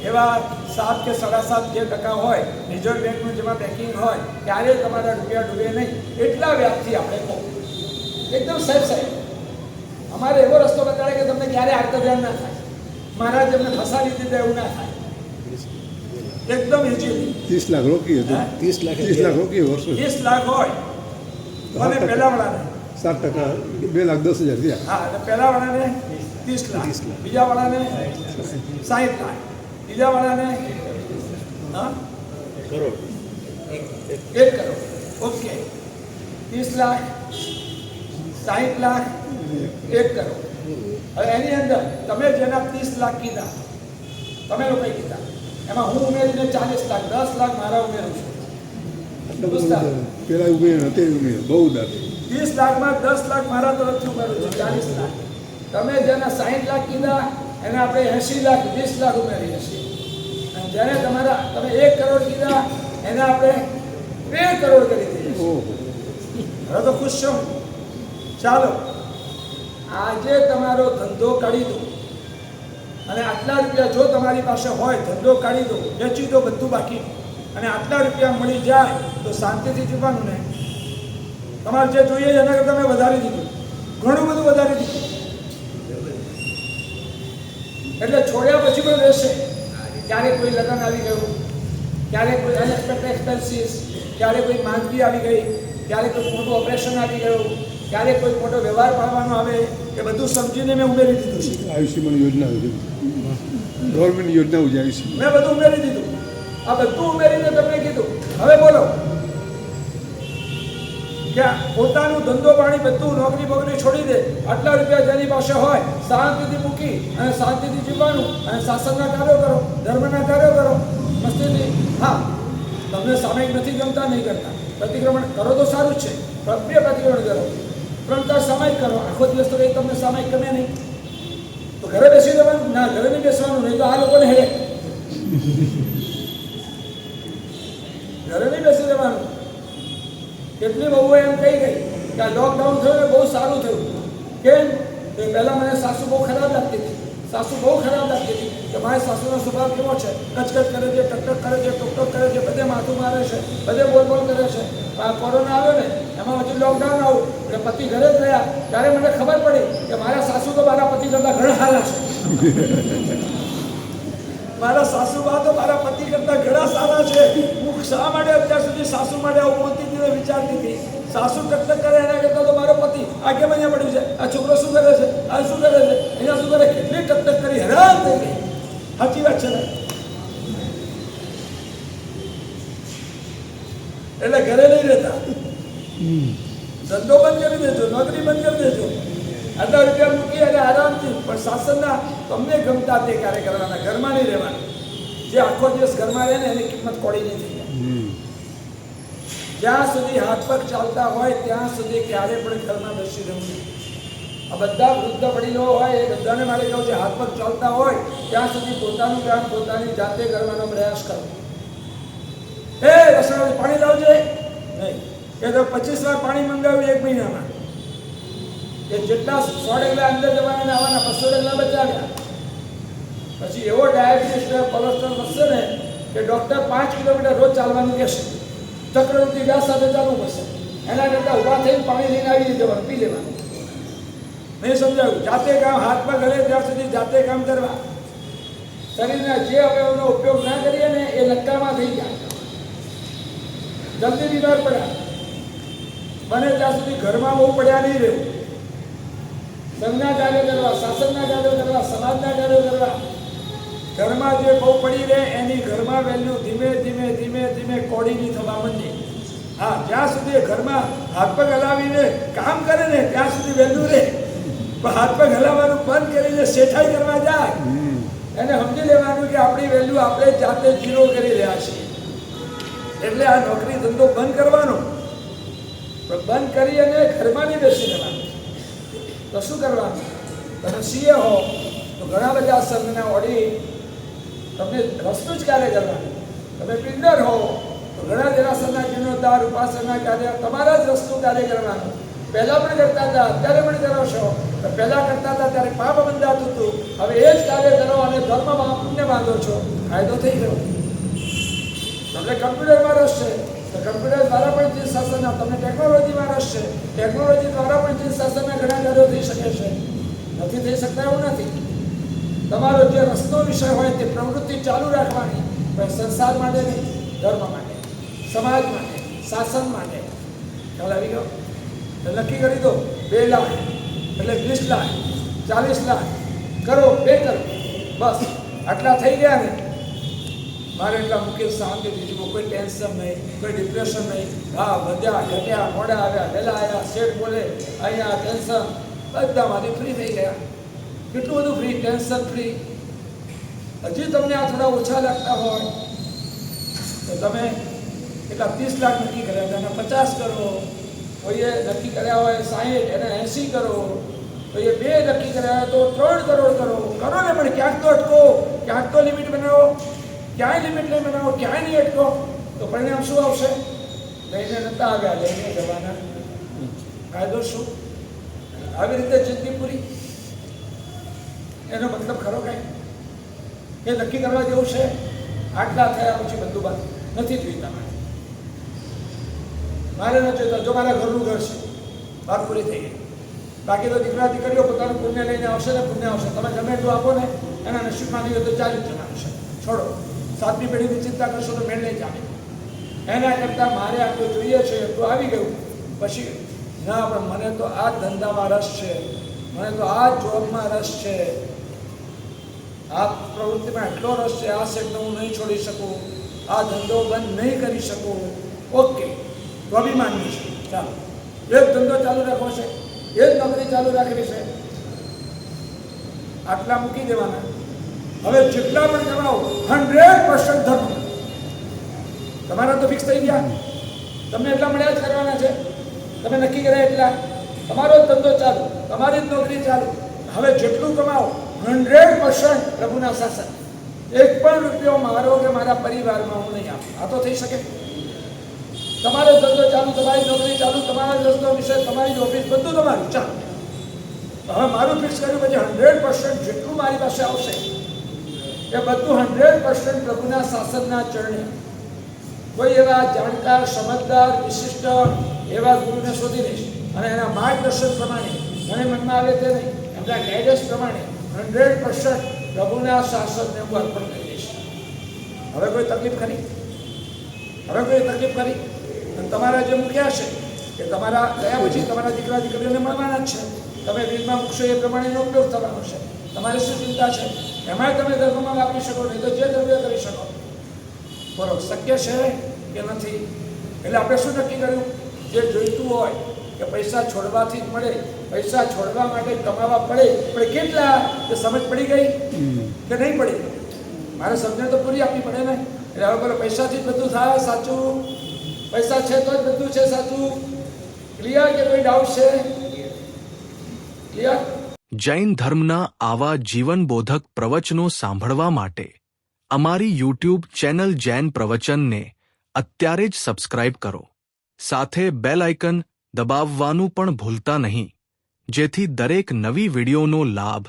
એવા 7 કે 7.5% જે ટકા હોય, રિઝર્વ બેંકનું જેમાં બેકિંગ હોય, ત્યારે તમારા રૂપિયા ડૂબે નહીં એટલા વ્યાજથી આપણે કહો. એકદમ સાહેબ અમારે એવો રસ્તો બતાડે કે તમને ક્યારે આર્તધ્યાન ના થાય, મહારાજ એમને ફસાવી દીધા એવું ના થાય. એકદમ ઇઝીલી 30 લાખ રોકીએ તો 30 લાખ રોકીએ વર્ષો 30 લાખ હોય અને પહેલા વાળાને 7%, 2,10,000 થયા. હા, એટલે પહેલા વાળાને 30 લાખ, બીજા વાળાને 60 લાખ, બીજા વાળાને 1 કરોડ. ઓકે, 30 લાખ, 60 લાખ, 1 કરોડ. હવે એની અંદર તમે જેના 30 લાખ કીધા, તમે લોકોએ કીધા, એમાં હું ઉમેરીને 40 લાખ, 10 લાખ મારા ઉમેરું છું. પેલા ઉમેર તે ઉમેર બહુ દાદા 30 લાખમાં 10 લાખ મારા તરફથી ઉમેરું છું, 40 લાખ. તમે જેના 60 લાખ કીધા એને આપણે 80 લાખ, 20 લાખ ઉમેરી હશે. અને જેને તમે 1 કરોડ કીધા એને આપણે 2 કરોડ કરી દઈએ. હવે તો ખુશ છો? ચાલો, આજે તમારો ધંધો કાઢી દો અને આટલા રૂપિયા જો તમારી પાસે હોય, ધંધો કાઢી દો, વેચી દો બધું બાકી, અને આટલા રૂપિયા મળી જાય તો શાંતિથી જીવવાનું ને. તમારે જે જોઈએ એના કરતાં તમે વધારી દીધું, ઘણું બધું વધારી દીધું. એટલે છોડ્યા પછી પણ રહેશે. ક્યારેક કોઈ લગ્ન આવી ગયું, ક્યારેક કોઈ અનએક્સપેક્ટેડ એક્સપેન્સીસ, ક્યારેક કોઈ માંદગી આવી ગઈ, ક્યારેક કોઈ મોટું ઓપરેશન આવી ગયું, ક્યારેક કોઈ મોટો વ્યવહાર પાડવાનો આવે, એ બધું સમજીને મેં ઉમેરી દીધું છે. આયુષ્યમાન યોજના ગવર્મેન્ટ યોજનાઓ છે, આયુષ્યમાન મેં બધું ઉમેરી દીધું. આ બધું ઉમેરીને તમને કીધું. હવે બોલો કે પોતાનું ધંધો પાણી બધું નોકરી બોકરી છોડી દે, આટલા રૂપિયા જેની પાસે હોય શાંતિથી મૂકી અને શાંતિથી જીવવાનું, અને શાસનના કાર્યો કરો, ધર્મના કાર્યો કરો મસ્તીથી. હા, તમને સામાયિક નથી ગમતા, નહીં કરતા, પ્રતિક્રમણ કરો તો સારું જ છે, પ્રિય પ્રતિક્રમણ કરો, 3-4 સામાયિક કરો. આખો દિવસ તો કંઈ તમને સામાયિક ગમે નહીં. તો ઘરે બેસી રહેવાનું ના, ઘરે નહીં બેસવાનું, નહીં તો આ લોકોને હેડે. ઘરે નહીં બેસી રહેવાનું. કેટલી બહુઓ એમ કહી ગઈ કે આ લોકડાઉન થયું ને બહુ સારું થયું. કેમ? કે પહેલાં મને સાસુ બહુ ખરાબ લાગતી હતી. સાસુ બહુ ખરાબ લાગતી હતી કે મારી સાસુનો સ્વભાવ કેવો છે, કચકચ કરે છે, ટકટક કરે છે, ટોકટોક કરે છે, બધે માથું મારે છે, બધે બોલ કરે છે. આ કોરોના આવ્યો ને એમાં હજુ લોકડાઉન આવ્યું એટલે પતિ ઘરે જ રહ્યા ત્યારે મને ખબર પડી કે મારા સાસુ તો મારા પતિ કરતાં ઘણા સારા છે. મારા સાસુબા તો મારા પતિ કરતાં ઘણા સારા છે. હું શા માટે અત્યાર સુધી સાસુ માટે આવું બોલતી હતી, વિચારતી હતી. સાસુ ટકટક કરે એના કરતાં તો મારો પતિ આ કેમ અહીંયા પડ્યું છે, આ છોકરો શું કરે છે, આ શું કરે છે, અહીંયા શું કરે, કેટલી ટકટક કરી હેરાન થઈ ગઈ. સાચી વાત છે ને? એટલે ઘરે નહીં રહેતા, ધંધો બંધ કરી દેજો, નોકરી બંધ કરી દેજો, આટલા રૂપિયા મૂકી અને આરામથી. પણ શાસનના તમને ગમતા તે કાર્ય કરવાના, ઘરમાં નહીં રહેવાનું. જે આખો દિવસ ઘરમાં રહે ને એની કિંમત કોડી નહીં થઈ જાય. જ્યાં સુધી હાથ પગ ચાલતા હોય ત્યાં સુધી ક્યારે પણ ઘરમાં બેસી રહેવું નહીં. આ બધા વૃદ્ધ વડીલો હોય એ બધાને મારે કહું છે, હાથ પગ ચાલતા હોય ત્યાં સુધી પોતાનું કામ પોતાની જાતે કરવાનો પ્રયાસ કરો. હે રસોઈ પાણી લાવજે નહીં કે તો 25 વાર પાણી મંગાવ્યું 1 મહિનામાં. એ જેટલા 100 ડગલા અંદર જવાના આવવાના 200 ડગલા બચાવ્યા. પછી એવો ડાયાબિટીસ કોલેસ્ટ્રોલ વધશે ને કે ડૉક્ટર 5 કિલોમીટર રોજ ચાલવાનું કહેશે. ચક્રવૃત્તિ વ્યાસ સાથે ચાલવું પડશે. એના કરતાં ઊભા થઈને પાણી લઈને આવી જવાનું, પી લેવાનું. મેં સમજાવ્યું, જાતે કામ હાથ પગ હલે ત્યાં સુધી જાતે કામ કરવા. શરીરના જે અવયવનો ઉપયોગ ના કરીએ ને એ નકામા થઈ ગયા, જલ્દી બીમાર પડ્યા. બને ત્યાં સુધી ઘરમાં બહુ પડ્યા નહીં રહેવું. સંઘના કાર્યો કરવા, શાસનના કાર્યો કરવા, સમાજના કાર્યો કરવા. ઘરમાં જે બહુ પડી રહે એની ઘરમાં વેલ્યુ ધીમે ધીમે ધીમે ધીમે કોડીની થવા માંડી. હા, જ્યાં સુધી ઘરમાં હાથ પગ હલાવીને કામ કરે ને ત્યાં સુધી વેલ્યુ રહે. પણ હાથ પગ હલાવવાનું બંધ કરીને શેઠાઈ કરવા જાય એને સમજી લેવાનું કે આપણી વેલ્યુ આપણે જાતે ઝીરો કરી રહ્યા છીએ. એટલે આ નોકરી ધંધો બંધ કરવાનો, પણ બંધ કરી અને ઘરમાં નહીં બેસી રહેવાનું. તો શું કરવાનું? તમે સીએ હો તો ઘણા બધા સંઘના ઓડિટ તમને રસ્તું જ કાર્ય કરવાનું. તમે બિલ્ડર હો તો ઘણા દેરાસરના જીર્ણોદ્ધાર ઉપાસના કાર્ય તમારા જ રસ્તું કાર્ય કરવાનું. પહેલાં પણ કરતા હતા, અત્યારે પણ કરો છો. પહેલાં કરતા હતા ત્યારે પાપ બંધાતું હતું, હવે એ જ કાર્ય કરો અને ધર્મમાં પુણ્ય બાંધો છો. ફાયદો થઈ ગયો. તમને કમ્પ્યુટરમાં રસ છે તો કમ્પ્યુટર દ્વારા પણ જીન શાસનના, તમને ટેકનોલોજીમાં રસ છે, ટેકનોલોજી દ્વારા પણ જીન શાસનના ઘણા કાર્યો થઈ શકે છે. નથી થઈ શકતા એવું નથી. તમારો જે રસનો વિષય હોય તે પ્રવૃત્તિ ચાલુ રાખવાની, પણ સંસાર માટે નહીં, ધર્મ માટે, સમાજ માટે, શાસન માટે. ખ્યાલ આવી ગયો? નક્કી કરી દો 2 લાખ એટલે 20 લાખ, 40 લાખ કરો, 2 કરો, બસ આટલા થઈ ગયા ને મારે એટલા મુકેશ શાંતિથી જીવો, કોઈ ટેન્શન નહીં, કોઈ ડિપ્રેશન નહીં. હા, વધ્યા ઘટ્યા, મોડા આવ્યા, વહેલા આવ્યા, શેઠ બોલે, અહીંયા ટેન્શન, બધામાંથી ફ્રી થઈ ગયા. કેટલું બધું ફ્રી, ટેન્શન ફ્રી. હજી તમને આ થોડા ઓછા લાગતા હોય તો તમે એટલા 30 લાખ નક્કી કર્યા હતા એને 50 કરો. કોઈએ નક્કી કર્યા હોય 60, એને 80 કરો. કોઈએ 2 નક્કી કર્યા હોય તો 3 કરોડ કરો. કરો ને, પણ ક્યાંક તો અટકો, ક્યાંક તો લિમિટ બનાવો. ક્યાંય લિમિટ નહીં બનાવો, ક્યાંય નહીં અટકો તો પરિણામ શું આવશે? લઈને નતા આવ્યા, લઈને જવાના. કાયદો શું? આવી રીતે જિંદગી પૂરી. એનો મતલબ ખરો કાંઈ એ નક્કી કરવા જેવું છે? આટલા થયા પછી બધું બાદ નથી જોઈતા. મારે ન જોઈતા. જો મારા ઘરનું ઘર છે, વાત પૂરી થઈ ગઈ. બાકી તો દીકરા દીકરીઓ પોતાનું પુણ્ય લઈને આવશે ને પુણ્ય આવશે. તમે ગમે એટલું આપો ને એના નસીબમાં નહીં હોય તો ચાલી જ જવાનું છે. છોડો, 7મી પેઢીની ચિંતા કરશો તો મેળ નહીં ચાલે. એના કરતાં મારે આટલું જોઈએ છે એટલું આવી ગયું. પછી ના, પણ મને તો આ ધંધામાં રસ છે, મને તો આ જોબમાં રસ છે, આ પ્રવૃત્તિમાં એટલો રસ છે, આ સેટને હું નહીં છોડી શકું, આ ધંધો બંધ નહીં કરી શકું. ઓકે, તો અભિમાનની છે. ચાલો, એ જ ધંધો ચાલુ રાખવો છે, એ જ નોકરી ચાલુ રાખવી છે. આટલા મૂકી દેવાના. હવે જેટલા પણ કમાવો 100% ધર્મ તમારા તો ફિક્સ થઈ ગયા. તમને એટલા મળ્યા જ કરવાના છે. તમે નક્કી કર્યા એટલા. તમારો જ ધંધો ચાલુ, તમારી જ નોકરી ચાલુ. હવે જેટલું કમાવો 100% પ્રભુના શાસન. એક પણ રૂપિયો મારો કે મારા પરિવારમાં હું નહીં આપું. આ તો થઈ શકે? તમારો ધંધો ચાલુ, તમારી નોકરી ચાલુ, તમારા ધંધો વિષય, તમારી ઓફિસ, બધું તમારું ચાલુ. હવે મારું ફિક્સ કર્યું પછી 100% જેટલું મારી પાસે આવશે એ બધું 100% પ્રભુના શાસનના ચરણે. કોઈ એવા જાણકાર, સમજદાર, વિશિષ્ટ એવા ગુરુને શોધી લઈશ અને એના માર્ગદર્શન પ્રમાણે મને મનમાં આવે તે નહીં, એમના ગાઈડન્સ પ્રમાણે 100% પ્રભુના શાસનને હું અર્પણ કરી દઈશ. હવે કોઈ તકલીફ ખરી? હવે કોઈ તકલીફ ખરી? અને તમારા જે મુખ્યા છે કે તમારા ગયા પછી તમારા દીકરા દીકરીઓને મળવાના જ છે. તમે બિલમાં મૂકશો એ પ્રમાણેનો ઉપયોગ થવાનો છે. તમારે શું ચિંતા છે? એમાં તમે ધર્મમાં વાપરી શકો, નહીં તો જે દ્રવ્ય કરી શકો. બરોબર, શક્ય છે કે નથી? એટલે આપણે શું નક્કી કર્યું? જે જોઈતું હોય કે પૈસા છોડવાથી જ મળે, પૈસા છોડવા માટે કમાવા પડે, પણ કેટલા તે સમજ પડી ગઈ કે નહીં પડી? મારે સમજણ તો પૂરી આપવી પડે ને. એટલે હવે બોલો, પૈસાથી જ બધું થાય? સાચું? પૈસા છે તો જ બધું છે? સાચું? ક્લિયર કે કોઈ ડાઉટ છે? ક્લિયર? જૈન ધર્મના આવા જીવનબોધક પ્રવચનો સાંભળવા માટે અમારી યુટ્યુબ ચેનલ જૈન પ્રવચનને અત્યારે જ સબસ્ક્રાઇબ કરો. સાથે બેલ આઇકન દબાવવાનું પણ ભૂલતા નહીં, જેથી દરેક નવી વિડીયોનો લાભ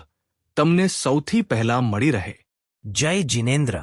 તમને સૌથી પહેલા મળી રહે. જય જિનેન્દ્ર.